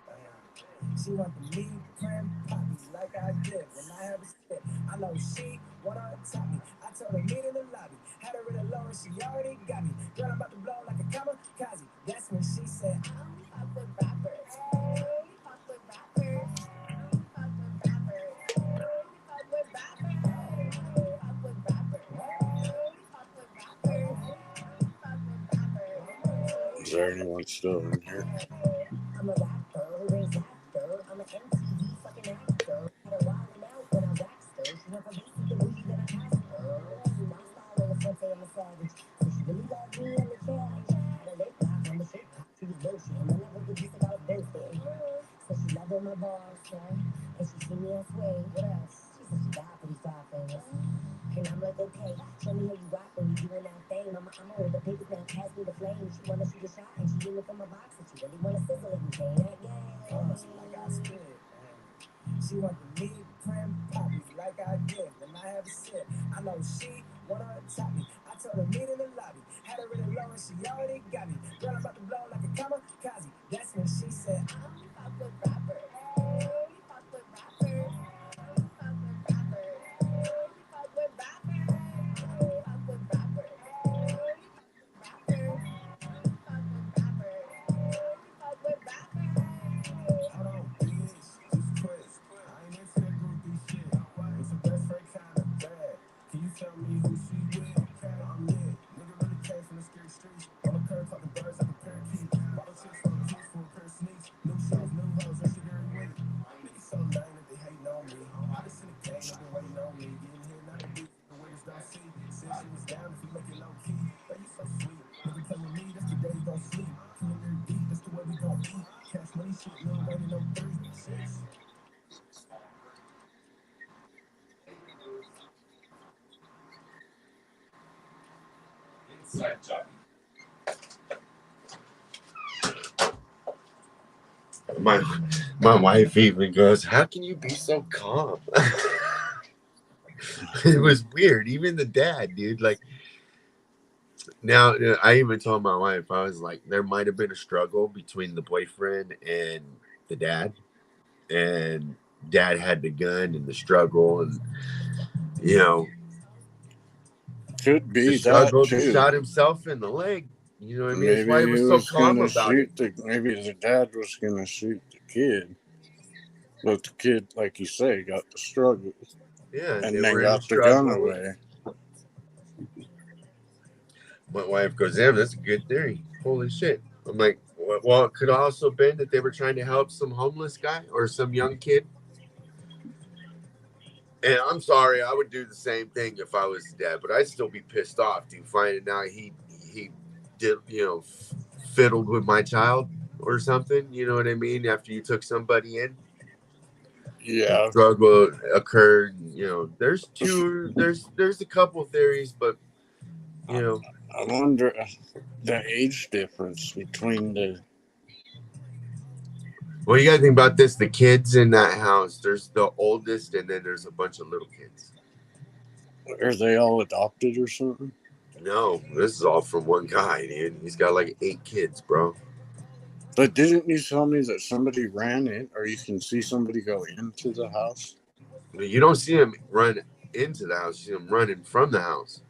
S2: She want the meat, cream, poppy, like I did when I have a spit. I know she wanna top me. I told her meet in the lobby. Had her in the low and she already got me. Girl, I'm about to blow like a kamikaze. That's when she said, I'm fuck with rappers. Hey, fuck with rappers. Fuck with rappers. Fuck with rappers. Fuck with rappers. Fuck with rappers. Fuck with rappers.
S5: Is there anyone still in here?
S2: I'm a rapper, raised actor. I'm an MTV fucking actor. Had a wild out when I waxed her. She went from basic to bougie, then I asked her. My style on the front, I'm a savage. So she really loved me on the challenge. Had a late block on the shit top. She was bullshit. And I never could just about birthday. So she loved all my bars, son. And she see me on sway. What else? She said she died for these five fingers. And I'm like, okay, show me how you rock when you doing that thing. I'm with the papers now, pass me the flame. She wanna shoot a shot and she in it from my box. And she really wanna sizzle it and say that, yeah. She like I spit. She want the meat, cream, poppy, like I did when I have a sip. I know she wanna top me. I told her meet in the lobby. Had her in the low and she already got me. Girl, I'm about to blow like a kamikaze. That's when she said, I'm fuck with rappers. Hey, fuck with rappers. Fuck with rappers. Fuck with rappers. Fuck with rappers. Fuck with rappers. Hold on, bitch. Just quit. I ain't into that groupie shit. It's a best friend kind of bad. Can you tell me who she with? I'm lit. Nigga really came from the scary streets. On the curb, talking birds like a parakeet. Bottle chips for the kids for a pair of sneaks. New shows, new hoes, that shit every week. Niggas so lame that they hating on me. I just in the game, they've been waiting on me. Getting here, not a beat. The waiters don't see. Said she was down if you make it low key. But you so sweet. Nigga play with me, that's the day you gon' sleep. Come in there deep, that's the way we gon' eat. Cash money shit, no waiting, no 3, 6.
S1: My wife even goes, how can you be so calm? It was weird. Even the dad, dude. Like, now I even told my wife, I was like, there might have been a struggle between the boyfriend and the dad, and dad had the gun and the struggle, and you know,
S5: Could be
S1: the
S5: that
S1: struggle
S5: too.
S1: shot himself in the leg. You know what I mean?
S5: Maybe
S1: That's why he was so calm
S5: gonna
S1: about it.
S5: maybe the dad was gonna shoot the kid, but the kid, like you say, got the struggle
S1: Yeah,
S5: and
S1: they
S5: then
S1: were in
S5: got the gun
S1: struggle.
S5: away.
S1: My wife goes, "Damn, that's a good theory. Holy shit!" I'm like, well, it could also been that they were trying to help some homeless guy or some young kid. And I'm sorry, I would do the same thing if I was dad, but I'd still be pissed off, dude. Finding out he did, fiddled with my child or something. You know what I mean? After you took somebody in,
S5: Yeah,
S1: struggle occurred. There's a couple theories, but
S5: I wonder the age difference between the.
S1: Well, you got to think about this. The kids in that house, there's the oldest, and then there's a bunch of little kids.
S5: Are they all adopted or something?
S1: No, this is all from one guy, dude. He's got like 8 kids, bro.
S5: But didn't you tell me that somebody ran in, or you can see somebody go into the house?
S1: You don't see him run into the house. You see him running from the house.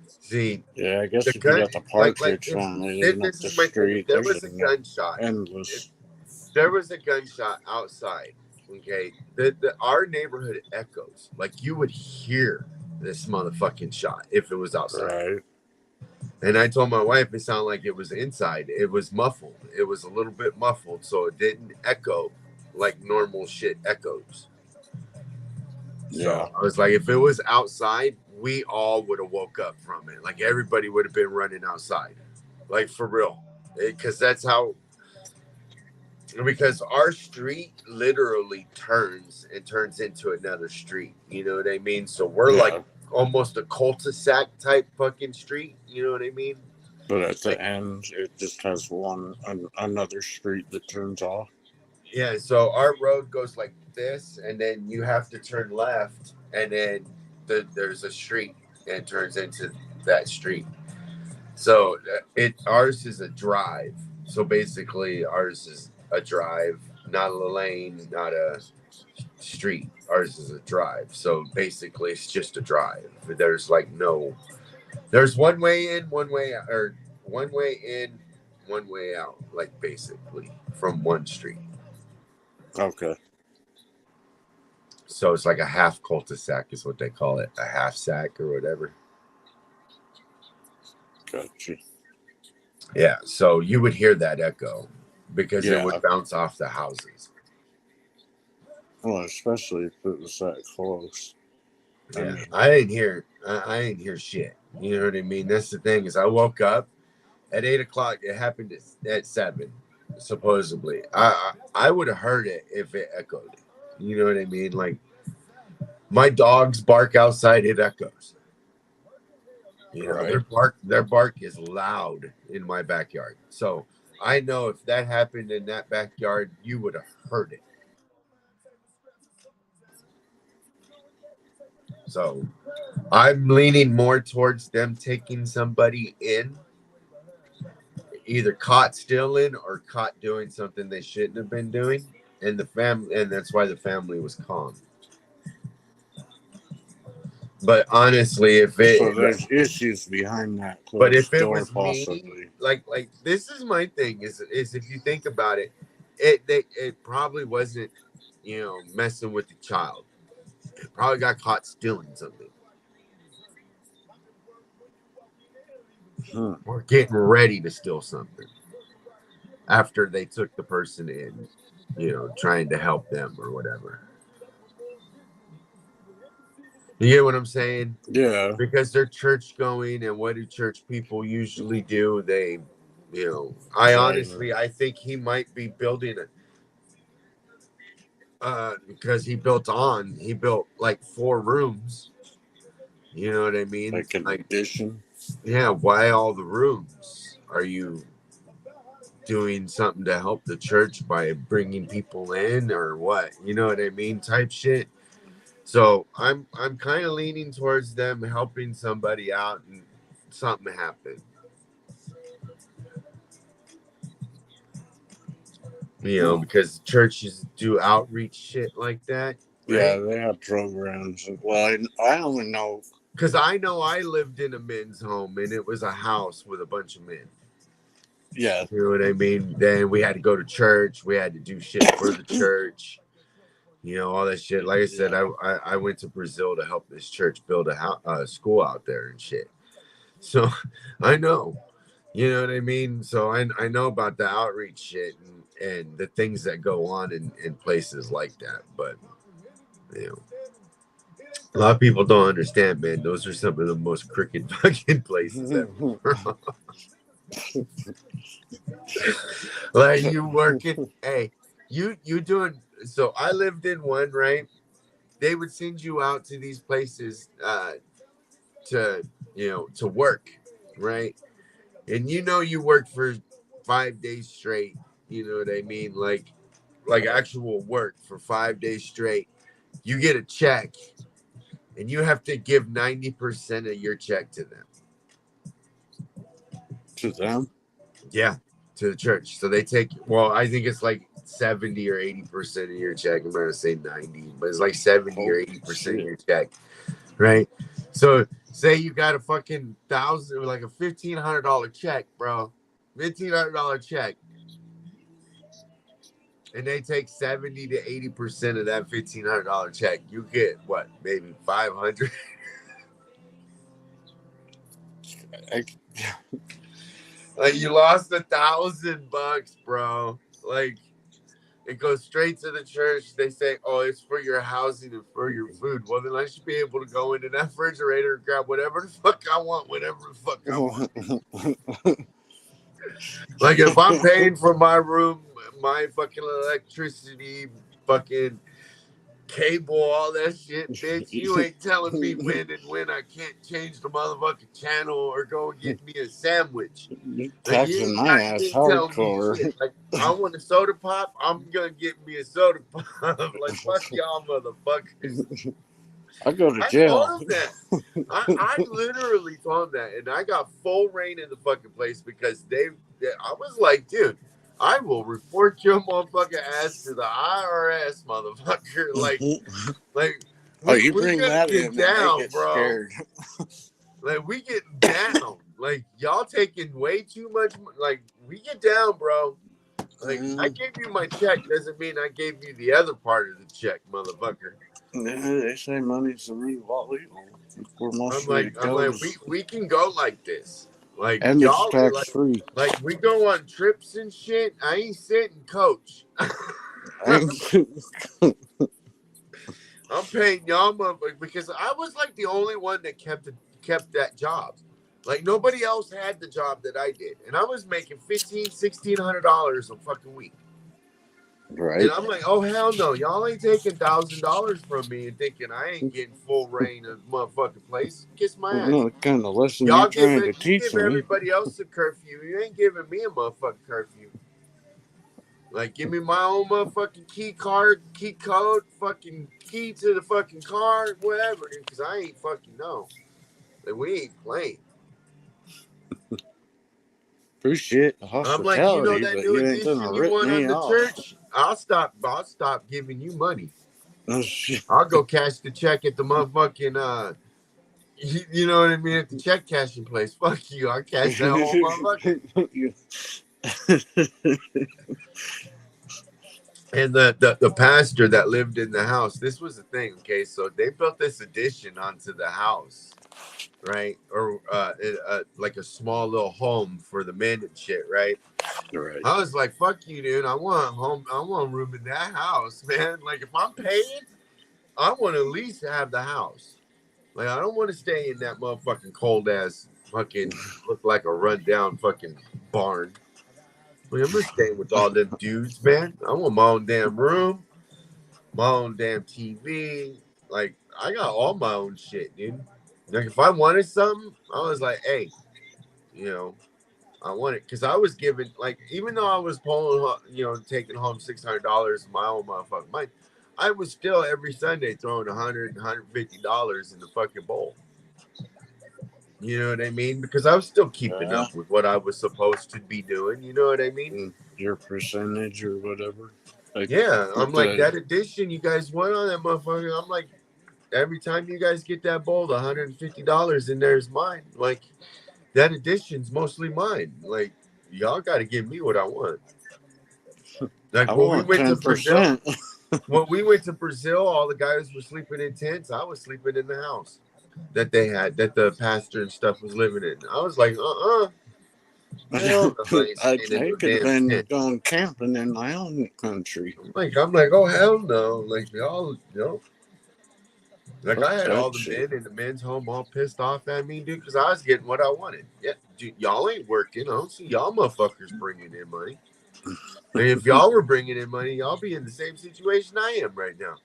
S1: See,
S5: Yeah, I guess
S1: the
S5: if you
S1: gun,
S5: got the Partridge
S1: like
S5: family
S1: this,
S5: living up
S1: this
S5: the
S1: is my thing.
S5: street,
S1: There
S5: there's
S1: was a gunshot.
S5: endless.
S1: There was a gunshot outside. Okay, our neighborhood echoes. Like you would hear this motherfucking shot if it was outside.
S5: Right.
S1: And I told my wife it sounded like it was inside. It was muffled. It was a little bit muffled, so it didn't echo like normal shit echoes.
S5: Yeah.
S1: So I was like, if it was outside, we all would have woke up from it. Like everybody would have been running outside, like for real, because that's how. because our street literally turns into another street. You know what I mean? So we're
S5: Yeah.
S1: like almost a cul-de-sac type fucking street. You know what I mean?
S5: But at the
S1: Like,
S5: end, it just has another street that turns off.
S1: yeah. So our road goes like this, and then you have to turn left, and then there's a street and turns into that street. So ours is a drive. So basically, ours is a drive, not a lane, not a street. Ours is a drive. So basically, it's just a drive. There's like no. There's one way in, one way out, or one way in, one way out. Like basically from one street.
S5: Okay.
S1: So it's like a half cul-de-sac is what they call it, a half sack or whatever.
S5: Gotcha.
S1: Yeah. So you would hear that echo because
S5: Yeah.
S1: it would bounce off the houses.
S5: Well, especially if it was that close.
S1: Yeah, I didn't hear shit. You know what I mean? That's the thing is I woke up at 8:00. It happened at 7, supposedly. I would have heard it if it echoed. You know what I mean? Like my dogs bark outside, it echoes. You know,
S5: Right.
S1: their bark is loud in my backyard. So I know if that happened in that backyard, you would have heard it. So I'm leaning more towards them taking somebody in, either caught stealing or caught doing something they shouldn't have been doing, and that's why the family was calm. But honestly,
S5: So there's issues behind that
S1: but if
S5: closed
S1: it
S5: door,
S1: was
S5: possibly.
S1: me, like this is my thing is if you think about it, it probably wasn't, you know, messing with the child. It probably got caught stealing something. Or getting ready to steal something after they took the person in, you know, trying to help them or whatever. You get what I'm saying?
S5: Yeah.
S1: Because they're church going, and what do church people usually do? They, you know, I think he might be building it. Because he built like 4 rooms. You know what I mean?
S5: Like an addition.
S1: Yeah, why all the rooms? Are you doing something to help the church by bringing people in or what? You know what I mean? Type shit. So I'm kind of leaning towards them helping somebody out and something happened. You know, because churches do outreach shit like that. Right?
S5: Yeah, they have programs. Well, I only know.
S1: Because I know I lived in a men's home and it was a house with a bunch of men.
S5: Yeah.
S1: You know what I mean? Then we had to go to church. We had to do shit for the church. You know, all that shit. Like I said, I went to Brazil to help this church build a school out there and shit. So I know. You know what I mean? So I know about the outreach shit and the things that go on in places like that. But, you know, a lot of people don't understand, man. Those are some of the most crooked fucking places ever. Like you working, hey, you doing. So I lived in one, right? They would send you out to these places to, you know, to work, right? And you know you work for 5 days straight. You know what I mean? Like actual work for 5 days straight. You get a check, and you have to give 90% of your check to them.
S5: To them?
S1: Yeah, to the church. So they take, well, I think it's like 70 or 80% of your check. I'm going to say 90, but it's like 70 or 80% of your check, right? So say you got a fucking $1,000, like a $1,500 check, bro. $1,500 check. And they take 70 to 80% of that $1,500 check. You get what, maybe 500? Like you lost $1,000, bro. Like it goes straight to the church. They say, "Oh, it's for your housing and for your food." Well, then I should be able to go into that refrigerator and grab whatever the fuck I want, whatever the fuck I want. Like if I'm paying for my room my fucking electricity, fucking cable, all that shit, bitch. You ain't telling me when I can't change the motherfucking channel or go get me a sandwich.
S5: You
S1: Like
S5: taxing my ass
S1: you ain't telling me
S5: hardcore.
S1: shit. Like I want a soda pop, I'm gonna get me a soda pop. Like fuck y'all motherfuckers.
S5: I go to
S1: I
S5: jail.
S1: told him that. I literally told him that, and I got full reign in the fucking place because I was like, dude, I will report your motherfucking ass to the IRS, motherfucker. Like
S5: Oh,
S1: we
S5: you bring
S1: gonna
S5: that
S1: get
S5: in and they
S1: down,
S5: get
S1: bro.
S5: scared.
S1: Like we get down. Like y'all taking way too much. Like we get down, bro. Like I gave you my check doesn't mean I gave you the other part of the check, motherfucker.
S5: Yeah, they say money's the root of all evil. Where most of it
S1: I'm like,
S5: goes.
S1: we can go like this. Like
S5: And it's
S1: y'all
S5: tax free.
S1: like we go on trips and shit. I ain't sitting coach. I'm paying y'all motherfuckers because I was like the only one that kept that job. Like nobody else had the job that I did. And I was making $1,600 a fucking week.
S5: Right.
S1: And I'm like, oh hell no, y'all ain't taking $1,000 from me and thinking I ain't getting full reign of motherfucking place. Kiss my ass.
S5: No, kind of lesson
S1: Y'all
S5: you're trying to
S1: you
S5: teach
S1: give
S5: me.
S1: everybody else a curfew. You ain't giving me a motherfucking curfew. Like, give me my own motherfucking key code, fucking key to the fucking car, whatever, dude. Because I ain't fucking know. Like, we ain't playing.
S5: Appreciate the
S1: I'm like, you know
S5: hospitality,
S1: that
S5: but
S1: new
S5: you ain't gonna
S1: addition you
S5: rip
S1: want
S5: me
S1: on the
S5: off.
S1: church? I'll stop giving you money.
S5: Oh, shit.
S1: I'll go cash the check at the motherfucking you know what I mean, at the check cashing place. Fuck you. I'll cash that whole motherfucker. And the pastor that lived in the house, this was the thing, okay? So they built this addition onto the house, right? Or like a small little home for the men and shit, right?
S5: Right.
S1: I was like, fuck you, dude. I want a room in that house, man. Like if I'm paying, I want to at least have the house. Like I don't want to stay in that motherfucking cold ass fucking look like a rundown fucking barn. Like, I'm not staying with all them dudes, man. I want my own damn room, my own damn TV. Like, I got all my own shit, dude. Like, if I wanted something, I was like, hey, you know, I want it. Because I was giving, like, even though I was pulling, taking home $600 of my own motherfucking money, I was still every Sunday throwing $100, $150 in the fucking bowl. You know what I mean? Because I was still keeping up with what I was supposed to be doing. You know what I mean?
S5: Your percentage or whatever. Like,
S1: yeah, I'm like, that addition you guys went on that motherfucker. I'm like, every time you guys get that bowl, the $150 in there is mine. Like, that addition's mostly mine. Like, y'all got to give me what I want. Like, when we went
S5: 10%.
S1: to Brazil, all the guys were sleeping in tents. I was sleeping in the house that they had, that the pastor and stuff was living in. I was like, hell no,
S5: I could have been going camping in my own country.
S1: I'm like, oh hell no! Like y'all, like I had all the
S5: shit.
S1: men in the men's home all pissed off at me, dude, because I was getting what I wanted. Yeah, dude, y'all ain't working. I don't see y'all motherfuckers bringing in money. And if y'all were bringing in money, y'all be in the same situation I am right now.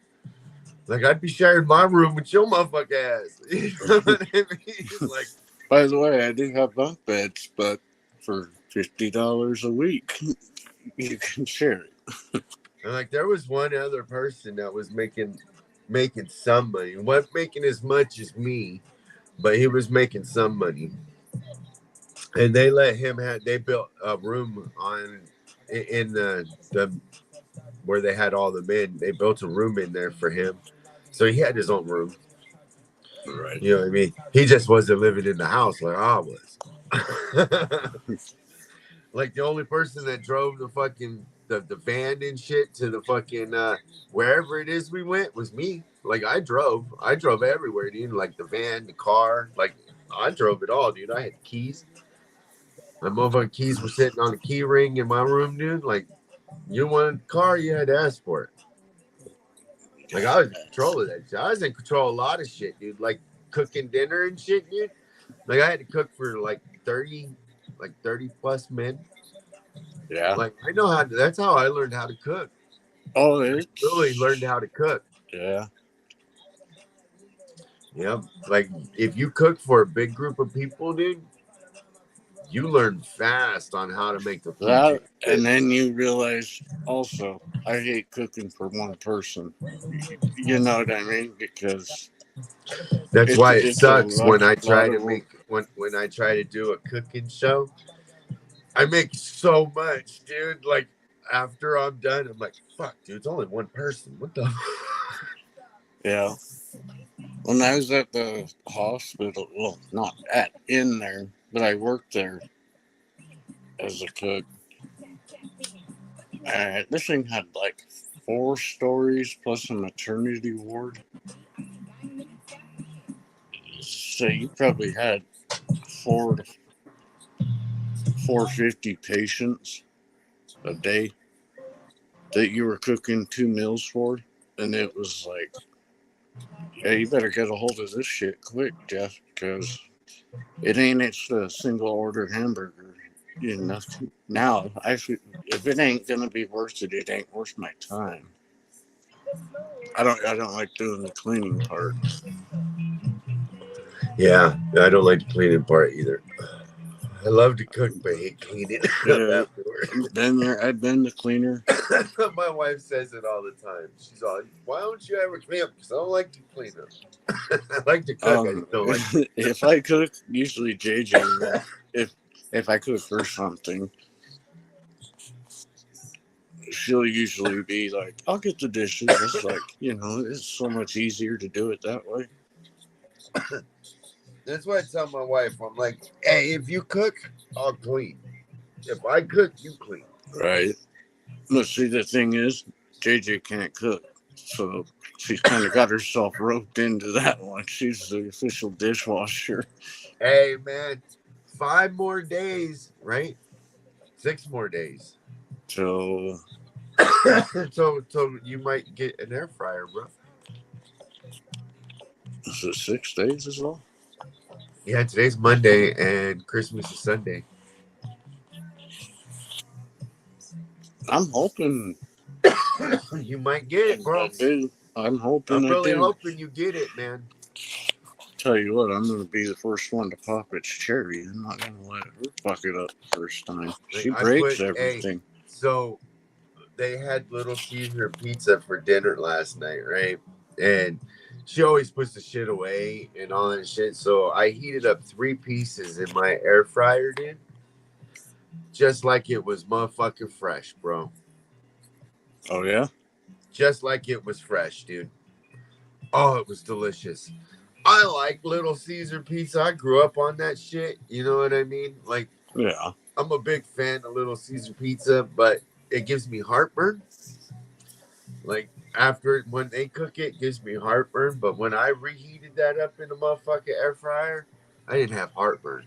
S1: Like I'd be sharing my room with your motherfucker ass. You know what I mean? Like,
S5: by the way, I do have bunk beds, but for $50 a week, you can share it.
S1: And like there was one other person that was making some money. Wasn't making as much as me, but he was making some money. And they let him they built a room in the where they had all the men. They built a room in there for him. So he had his own room.
S5: Right.
S1: You know what I mean? He just wasn't living in the house like I was. Like the only person that drove the fucking the van and shit to the fucking wherever it is we went was me. Like I drove everywhere, dude. Like the van, the car, like I drove it all, dude. I had keys. My motherfucking keys were sitting on the key ring in my room, dude. Like you wanted a car, you had to ask for it. Like I was in control of that shit. I was in control of a lot of shit, dude. Like cooking dinner and shit, dude. Like I had to cook for like 30 plus men.
S5: Yeah.
S1: Like I know how to, that's how I learned how to cook.
S5: Oh, it's
S1: Really learned how to cook.
S5: yeah.
S1: Yep. Like if you cook for a big group of people, dude, you learn fast on how to make the food
S5: That,
S1: taste good.
S5: and then you realize also, I hate cooking for one person. You know what I mean? Because
S1: That's why it
S5: it's
S1: sucks when I try
S5: lot
S1: to
S5: of work.
S1: make when I try to do a cooking show. I make so much, dude. Like after I'm done, I'm like, fuck, dude, it's only one person. What the
S5: Yeah. When I was at the hospital, well, not in there, but I worked there as a cook. This thing had like 4 stories plus a maternity ward. So you probably had 450 patients a day that you were cooking 2 meals for, and it was like, yeah, you better get a hold of this shit quick, Jeff, because it ain't just a single order hamburger. You know, now if it ain't gonna be worth it, it ain't worth my time. I don't like doing the cleaning part.
S1: Yeah, I don't like the cleaning part either. I love to cook, but hate cleaning up
S5: Yeah,
S1: afterwards.
S5: been there. I've been the cleaner.
S1: My wife says it all the time. She's all, "Why don't you ever clean up?" Because I don't like to clean up. I like to cook. I just don't like.
S5: If I cook, usually JJ. If I cook for something, she'll usually be like, "I'll get the dishes." It's like, it's so much easier to do it that way.
S1: That's why I tell my wife, I'm like, "Hey, if you cook, I'll clean. If I cook, you clean."
S5: Right. But see, the thing is, JJ can't cook, so she's kind of got herself roped into that one. She's the official dishwasher.
S1: Hey, man, 5 more days, right? 6 more days.
S5: So
S1: so you might get an air fryer, bro.
S5: is it 6 days as well?
S1: Yeah, today's Monday and Christmas is Sunday.
S5: I'm hoping
S1: You might get it, bro.
S5: I do. I'm hoping
S1: I'm really
S5: I do.
S1: hoping you get it, man.
S5: Tell you what, I'm going to be the first one to pop its cherry. I'm not going to let her fuck it up the first time. She breaks everything.
S1: So they had Little Caesar pizza for dinner last night, right? And she always puts the shit away and all that shit. So I heated up 3 pieces in my air fryer, dude. Just like it was motherfucking fresh, bro.
S5: Oh, yeah?
S1: Just like it was fresh, dude. Oh, it was delicious. I like Little Caesar pizza. I grew up on that shit. You know what I mean? Like,
S5: Yeah.
S1: I'm a big fan of Little Caesar pizza, but it gives me heartburn. Like, when they cook it, it gives me heartburn. But when I reheated that up in the motherfucking air fryer, I didn't have heartburn.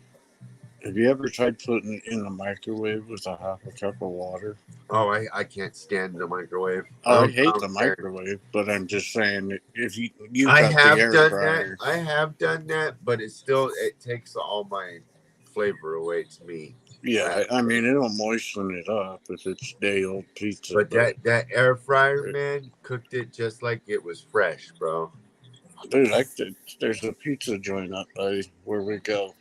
S5: Have you ever tried putting it in the microwave with a half a cup of water?
S1: Oh, I can't stand the microwave.
S5: I hate the microwave, but I'm just saying, if you got the air fryer.
S1: I have done that, but it takes all my flavor away to me.
S5: Yeah, I mean, it'll moisten it up if it's day old pizza.
S1: But that air fryer, man, cooked it just like it was fresh, bro.
S5: Dude, there's a pizza joint up by where we go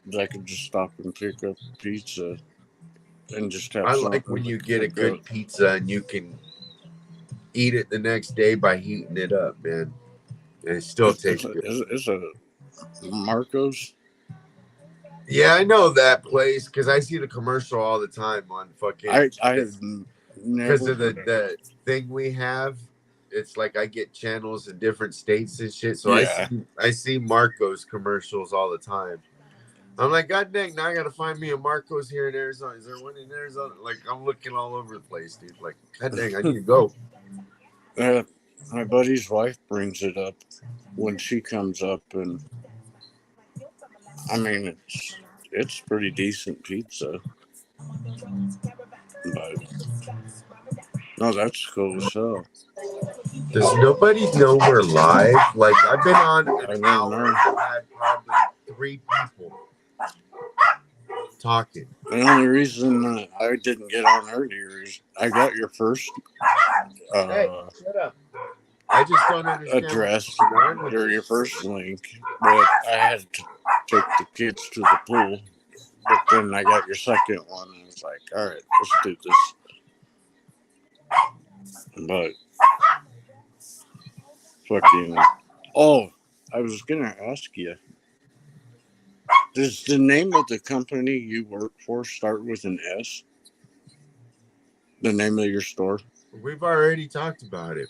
S5: that I can just stop and pick up pizza and just have.
S1: I like when you get a good pizza and you can eat it the next day by heating it up, man. And it still tastes good.
S5: It's a Marco's.
S1: Yeah, I know that place because I see the commercial all the time on fucking.
S5: I have never
S1: because of the thing we have. It's like I get channels in different states and shit, so
S5: yeah.
S1: I see Marco's commercials all the time. I'm like, God dang, now I gotta find me a Marco's here in Arizona. Is there one in Arizona? Like, I'm looking all over the place, dude. Like, God dang, I need to go.
S5: My buddy's wife brings it up when she comes up, and I mean, it's pretty decent pizza. But no, that's cool as hell.
S1: Does nobody know we're live? Like, I've been on an hour and had probably 3 people talking.
S5: The only reason I didn't get on earlier is I got your first
S1: Hey, shut up. I just don't understand
S5: address
S1: what's going on with
S5: or
S1: this
S5: your first
S1: shit.
S5: link, but I had to take the kids to the pool. But then I got your second one and I was like, all right, let's do this. But fucking, oh, I was gonna ask you, does the name of the company you work for start with an S? The name of your store?
S1: We've already talked about it.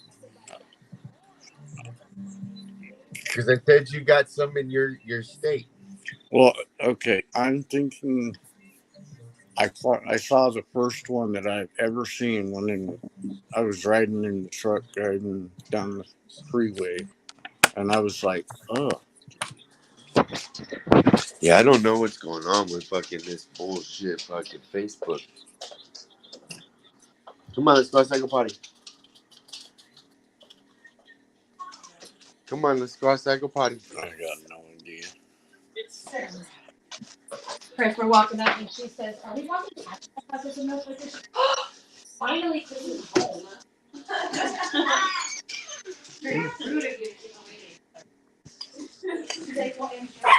S1: Because I said you got some in your state.
S5: Well, okay, I'm thinking I saw the first one that I've ever seen when I was riding in the truck driving down the freeway, and I was like, oh,
S1: Yeah, I don't know what's going on with fucking this bullshit fucking Facebook. Come on, let's go outside, go potty. Come on, let's go outside, go potty.
S5: I got no idea.
S6: Chris, we're walking up and she says, are we walking past the houses in those places? Finally, Chris is home. Very rude of you to keep waiting. She's like, well, I'm sure.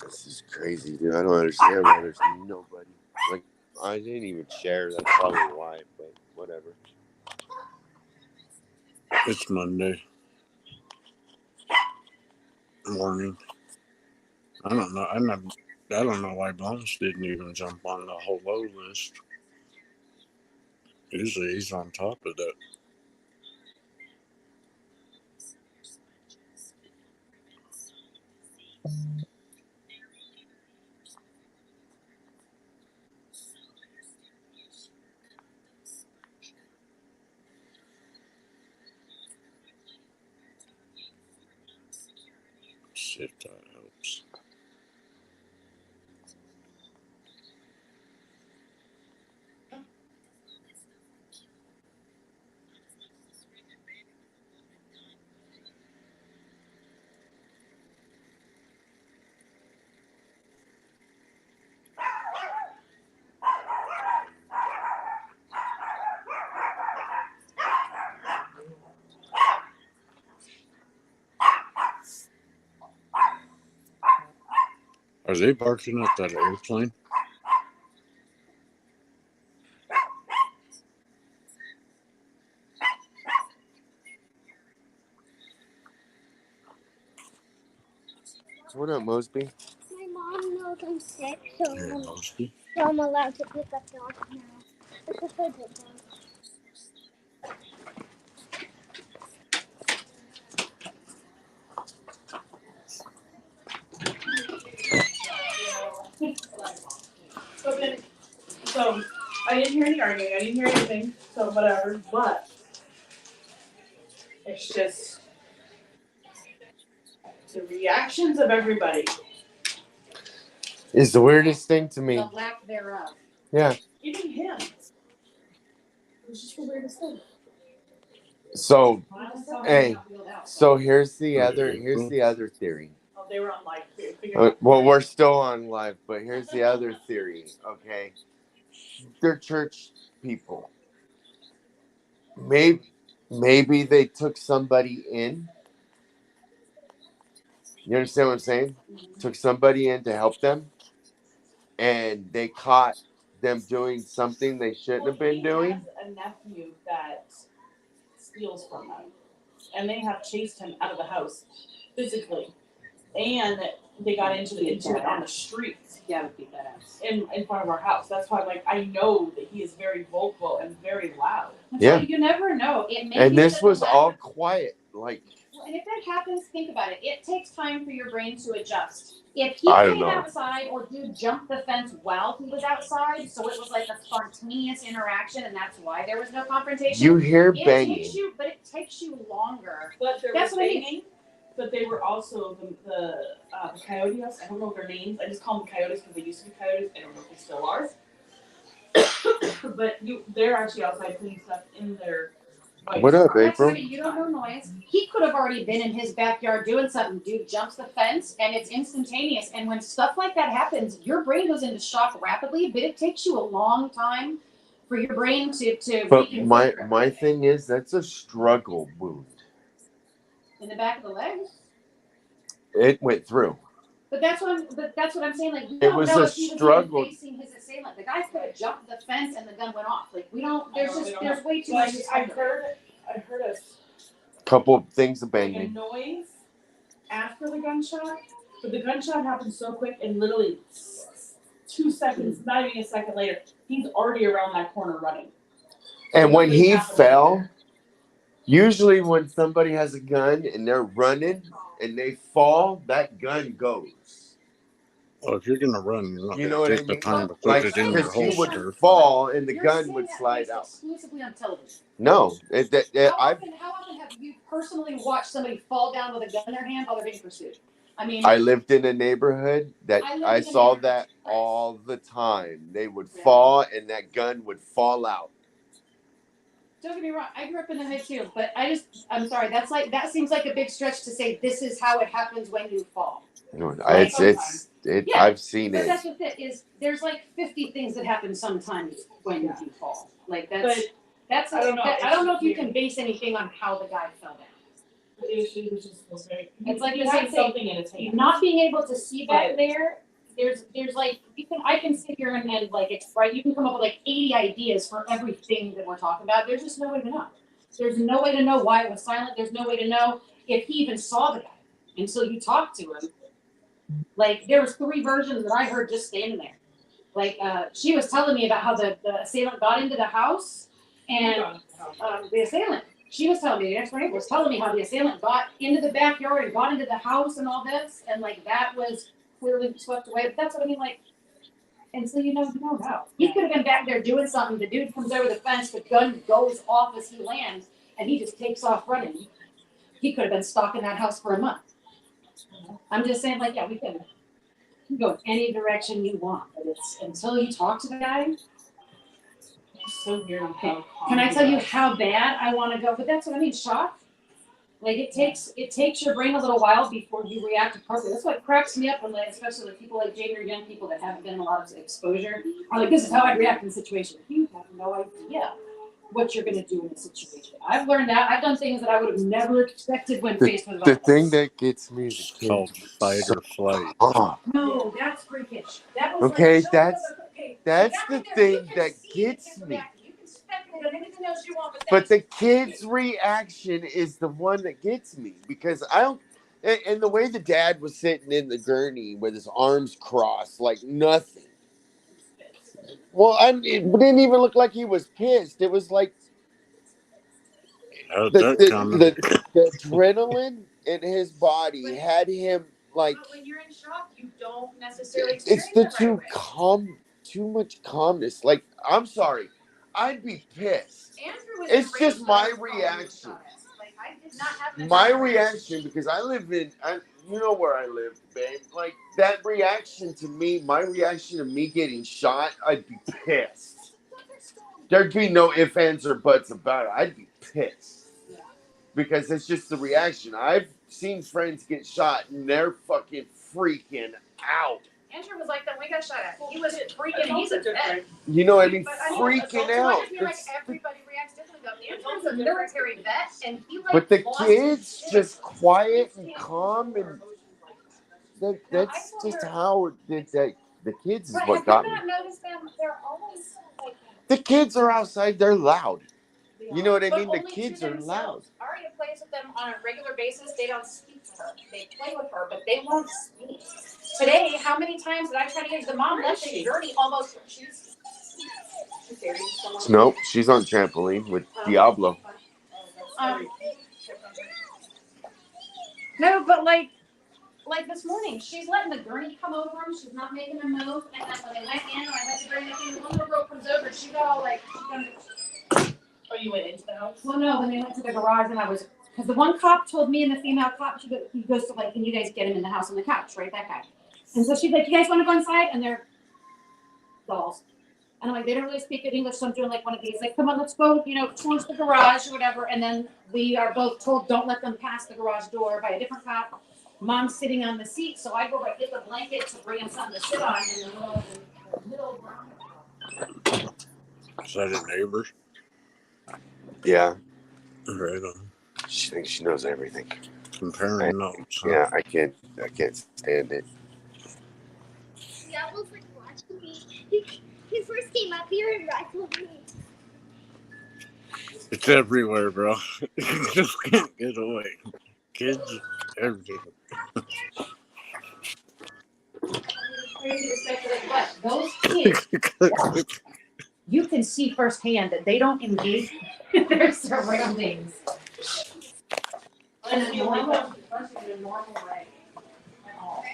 S1: This is crazy, dude. I don't understand why there's nobody. Like, I didn't even share. That's probably why, but whatever.
S5: It's Monday morning. I don't know. I don't know why Bones didn't even jump on the hello list. Usually he's on top of that. See if that helps. Are they barking at that airplane?
S1: What up, Mosby?
S7: My mom knows I'm sick, so
S5: Here, Mosby.
S7: I'm allowed to pick up dogs now. It's a fidget dog.
S6: So I didn't hear any arguing, I didn't hear anything, so whatever, but it's just the reactions of everybody.
S1: Is the weirdest thing to me.
S6: The lack thereof.
S1: Yeah.
S6: Even him. It was just the weirdest thing.
S1: So,
S6: Hey.
S1: so here's the other theory.
S6: Oh, they were on live.
S1: Well, we're still on live, but here's the other theory. Okay, they're church people. Maybe they took somebody in. You understand what I'm saying? Took somebody in to help them, and they caught them doing something they shouldn't have been doing.
S6: He has a nephew that steals from them, and they have chased him out of the house physically, and they got into it on the street. Yeah, would beat that ass in front of our house. That's why, like, I know that he is very vocal and very loud.
S1: Yeah,
S8: you never know. It may
S1: and
S8: be
S1: this was
S8: that
S1: all quiet, like.
S8: And if that happens, think about it. It takes time for your brain to adjust. If he
S1: I don't
S8: came
S1: know.
S8: outside or did jump the fence while he was outside, so it was like a spontaneous interaction, and that's why there was no confrontation.
S1: You hear
S8: it
S1: banging.
S8: But it takes you longer.
S6: But there
S8: That's
S6: was
S8: what I mean.
S6: banging. But they were also the coyotes. I don't know their names. I just call them coyotes because they used to be coyotes. I don't know if they still are. But they're actually outside cleaning stuff in their.
S1: What up,
S8: That's
S1: April?
S8: right, you don't know noise. He could have already been in his backyard doing something. Dude jumps the fence and it's instantaneous. And when stuff like that happens, your brain goes into shock rapidly, but it takes you a long time for your brain to
S1: But
S8: reconfigure.
S1: my thing is that's a struggle wound.
S8: In the back of the leg.
S1: It went through.
S8: But that's what I'm saying. Like, we
S1: It
S8: don't
S1: was
S8: know
S1: a
S8: if he was
S1: struggle.
S8: even facing his assailant. The guy could have jumped the fence and the gun went off. Like, we don't. There's
S6: We
S8: just
S6: don't
S8: there's
S6: know.
S8: way too
S6: Like,
S8: much.
S6: I heard a
S1: Couple of things of
S6: like a
S1: banging.
S6: noise after the gunshot, but the gunshot happened so quick and literally 2 seconds, not even a second later, he's already around that corner running.
S1: And when he fell, usually when somebody has a gun and they're running and they fall, that gun goes.
S5: Well, if you're gonna run, you're not
S1: You know
S5: gonna
S1: what I
S5: take the
S1: mean?
S5: time to put
S1: Like,
S5: it in your
S1: because he would
S5: holster.
S1: fall and the
S8: You're
S1: gun
S8: saying
S1: would
S8: that
S1: slide
S8: based
S1: out.
S8: exclusively on television.
S1: No,
S8: How often have you personally watched somebody fall down with a gun in their hand while they're being pursued? I mean,
S1: I lived in a neighborhood that
S8: I lived
S1: I
S8: in a
S1: saw
S8: neighborhood.
S1: that all the time. They would fall and that gun would fall out.
S8: don't get me wrong, I grew up in the hood too, but I'm sorry, that seems like a big stretch to say this is how it happens when you fall.
S1: No,
S8: Like, Yeah,
S1: I've seen
S8: But
S1: it.
S8: that's what it is. There's like 50 things that happen sometimes when you fall. Like
S6: But
S8: that's
S6: I don't know.
S8: I don't know if you can base anything on how the guy fell down.
S6: it was just very.
S8: It's like
S6: he
S8: the
S6: had
S8: same thing.
S6: something in his hand.
S8: Not being able to see back
S6: But-
S8: there, there's like I can sit here and like it's right. You can come up with like 80 ideas for everything that we're talking about. There's just no way to know. There's no way to know why it was silent. There's no way to know if he even saw the guy until you talk to him. Like there was 3 versions that I heard just standing there. Like she was telling me about how the assailant got into the house and the assailant. She was telling me, the expert was telling me how the assailant got into the backyard and got into the house and all this, and like that was clearly swept away. But that's what I mean, like, and so you don't know. He could have been back there doing something. The dude comes over the fence, the gun goes off as he lands, and he just takes off running. He could have been stalking that house for a month. I'm just saying, like, yeah, we can go in any direction you want, but it's until you talk to the guy.
S6: It's so weird. How
S8: Can I tell you how bad I want to go? But that's what I mean, shock. Like it takes your brain a little while before you react appropriately. That's what cracks me up when, like, especially with people like Jamie or young people that haven't been in a lot of exposure, are like, this is how I react in a situation. You have no idea what you're going to do in a situation. I've learned that. I've done things that I would have never expected when faced with
S1: The
S8: violence.
S1: thing that gets me is
S5: It's called fight or flight.
S8: No, that's freakish. That was
S1: Okay,
S8: like,
S1: that's
S8: okay,
S1: the
S8: right there,
S1: thing
S8: you can
S1: that
S8: see it
S1: gets
S8: in the
S1: me.
S8: back. You can speculate on anything else you want,
S1: But the kid's reaction is the one that gets me because I don't. And the way the dad was sitting in the gurney with his arms crossed, like nothing. Well, it didn't even look like he was pissed. It was like
S5: How'd
S1: the
S5: that come?
S1: the adrenaline in his body had him like.
S8: But when you're in shock, you don't necessarily
S1: It's
S8: experience
S1: the
S8: it right away.
S1: too much calmness. Like, I'm sorry, I'd be pissed.
S8: Andrew was
S1: It's
S8: enraged
S1: just
S8: that I
S1: my
S8: was calling him
S1: reaction.
S8: Thomas. Like, I did not have an
S1: My
S8: attack.
S1: reaction, because I live in, you know where I live, babe. Like, that reaction to me, my reaction to me getting shot, I'd be pissed. There'd be no ifs, ands, or buts about it. I'd be pissed. Because it's just the reaction. I've seen friends get shot and they're fucking freaking out.
S8: Andrew was like that when we got shot at. He was freaking. He's a vet.
S1: You know what I mean?
S8: But
S1: Freaking
S8: so
S1: out.
S8: I just feel like everybody reacts differently. Though. Andrew's a military vet, and he like.
S1: But the
S8: lost
S1: kids
S8: his shit.
S1: just quiet and calm, and that's just how the kids is
S8: But
S1: what
S8: have
S1: got
S8: you
S1: me.
S8: not noticed them? They're always like.
S1: The kids are outside; they're loud. You know what I
S8: But
S1: mean? The
S8: only
S1: kids
S8: to
S1: are loud.
S8: themselves. Aria plays with them on a regular basis. They don't speak to her. They play with her, but they won't speak. Today, how many times did I try to get the mom left the journey almost? She's there.
S1: Nope, she's on trampoline with Diablo.
S8: No, but like this morning, she's letting the gurney come over him. She's not making a move. And then when they went in, I went to bring the thing. The one little girl comes over. She got all like.
S6: Oh, you went into the house?
S8: Well, no, when they went to the garage and I was, because the one cop told me and the female cop, he goes to like, can you guys get him in the house on the couch, right? That guy. And so she's like, you guys want to go inside? And they're dolls. And I'm like, they don't really speak good English, so I'm doing like one of these, like, come on, let's go, towards the garage or whatever. And then we are both told, don't let them pass the garage door by a different cop. Mom's sitting on the seat, so I go like get the blanket to bring him something to sit on in the middle of
S5: Is that a neighbor?
S1: Yeah,
S5: Right on.
S1: she thinks she knows everything.
S5: Comparing notes. Huh?
S1: Yeah, I can't stand it.
S7: Yeah, was like watching me. He first came up here and rifled me.
S5: It's everywhere, bro. You just can't get away. Kids everywhere.
S8: but those kids, you can see firsthand that they don't engage in their surroundings in a normal way at all.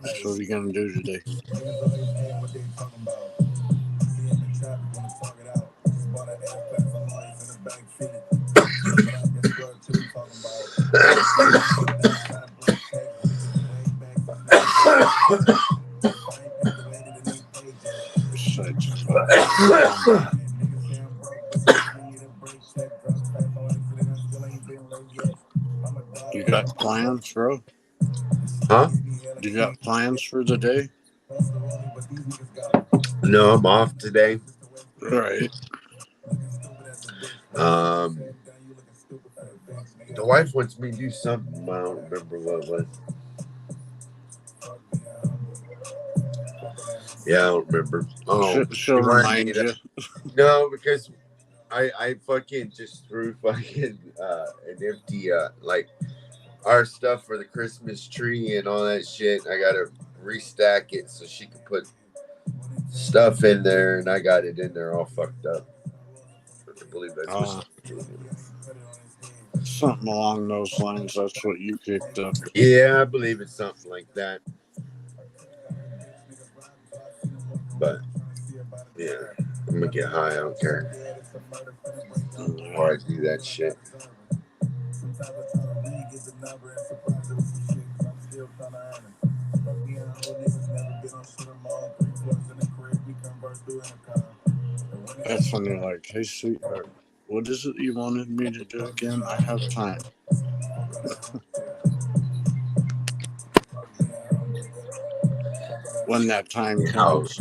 S5: So what are you gonna do today? You got plans, bro?
S1: Huh?
S5: You got plans for the day?
S1: No, I'm off today.
S5: Right.
S1: The wife wants me to do something. I don't remember what it was. Yeah, I don't remember. Oh,
S5: She'll remind you.
S1: No, because I fucking just threw fucking an empty like our stuff for the Christmas tree and all that shit. I gotta restack it so she can put stuff in there, and I got it in there all fucked up. I believe that's what
S5: something along those lines. That's what you picked up.
S1: Yeah, I believe it's something like that. But yeah, I'm gonna get high. I don't care. Before I do that shit.
S5: That's when you're like, hey, sweetheart, what is it you wanted me to do again? I have time. When that time comes.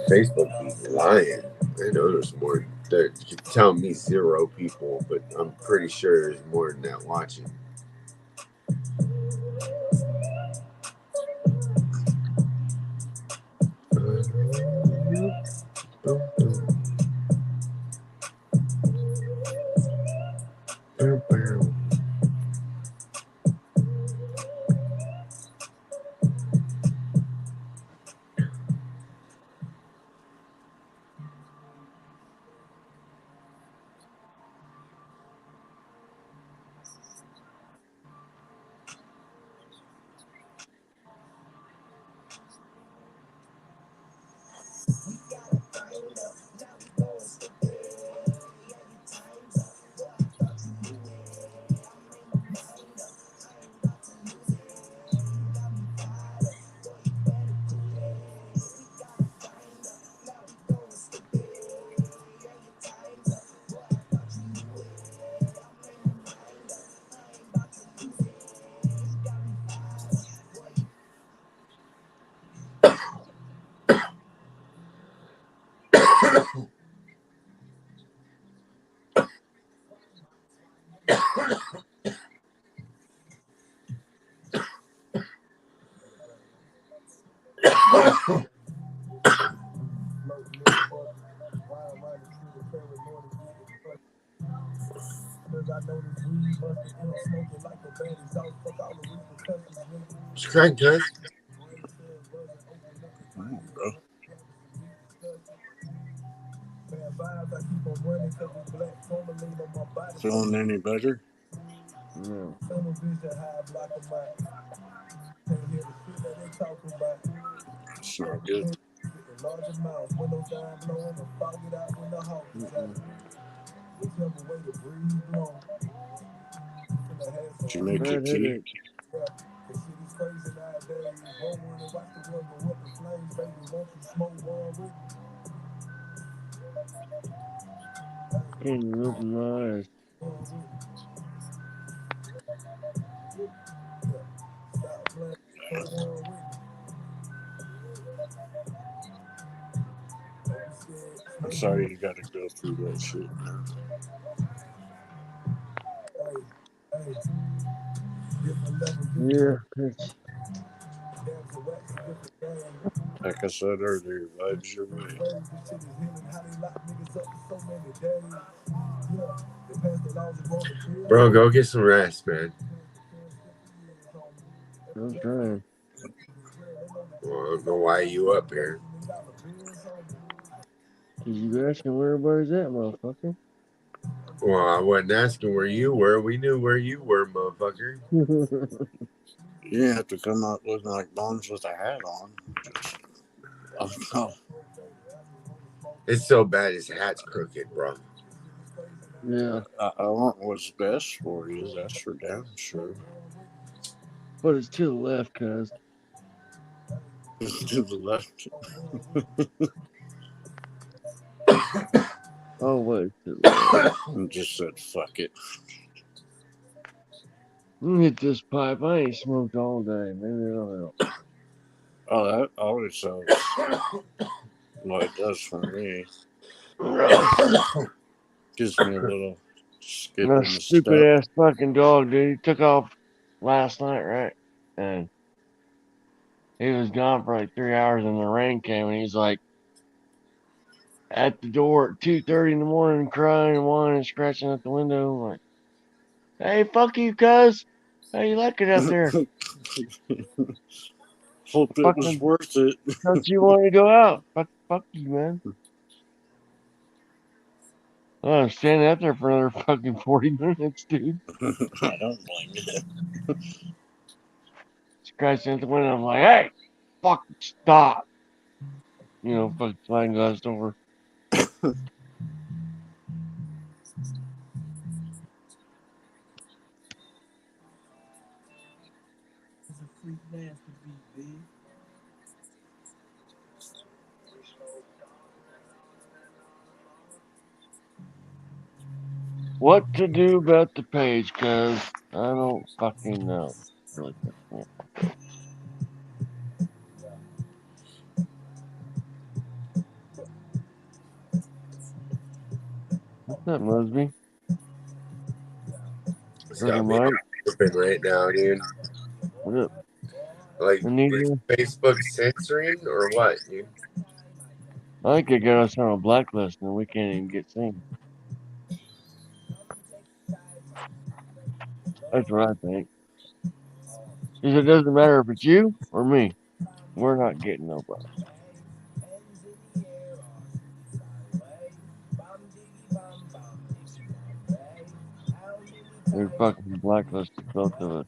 S1: Facebook be lying. I know there's more. They're telling me 0 people, but I'm pretty sure there's more than that watching. It's crack, guys.
S5: Come on, bro. Feeling any better?
S2: No.
S5: It's not good.
S2: Mm-mm.
S5: Did you make your
S2: Bad
S5: tea?
S2: headache. Can't even open my eyes.
S5: I'm sorry you gotta go through that shit, man.
S2: Yeah, it's
S5: Like I said earlier, vibes your way.
S1: Bro, go get some rest, man.
S2: I'm trying.
S1: Well, I don't know why you up here.
S2: Cause you asking where everybody's at, motherfucker.
S1: Well, I wasn't asking where you were. We knew where you were, motherfucker.
S5: You didn't have to come out looking like Bones with a hat on. Just, oh,
S1: It's so bad his hat's crooked, bro.
S2: Yeah,
S5: I want what's best for you. That's for damn sure.
S2: but it's to the left, cuz.
S5: To the left.
S2: Oh, wait, to the left.
S5: And just said, fuck it.
S2: Let me hit this pipe. I ain't smoked all day. Maybe it'll help.
S5: Oh, that always helps. Well, it does for me. Gives me a little skip in
S2: That
S5: the
S2: stupid
S5: step.
S2: ass fucking dog, dude. He took off last night, right? And he was gone for like 3 hours, and the rain came, and he's like at the door at 2:30 in the morning, crying and whining, scratching at the window. I'm like, hey, fuck you, cuz. How you like it out there?
S5: Hope it was
S2: Fucking,
S5: worth it.
S2: don't you want to go out? Fuck you, man. I was standing out there for another fucking 40 minutes, dude.
S5: I don't blame you.
S2: Scratching at the window. I'm like, hey, fucking stop. You know, fucking sliding glass door. What to do about the page, cuz I don't fucking know. Really fucking know. What's up, Mosby?
S1: It's
S2: Brother
S1: got me
S2: Mike?
S1: open right now, dude.
S2: What up?
S1: Like, is
S2: Anita?
S1: Facebook censoring or what, dude?
S2: I think they got us on a blacklist and we can't even get seen. That's what I think. Because it doesn't matter if it's you or me. We're not getting nobody. They're fucking blacklisted both of us.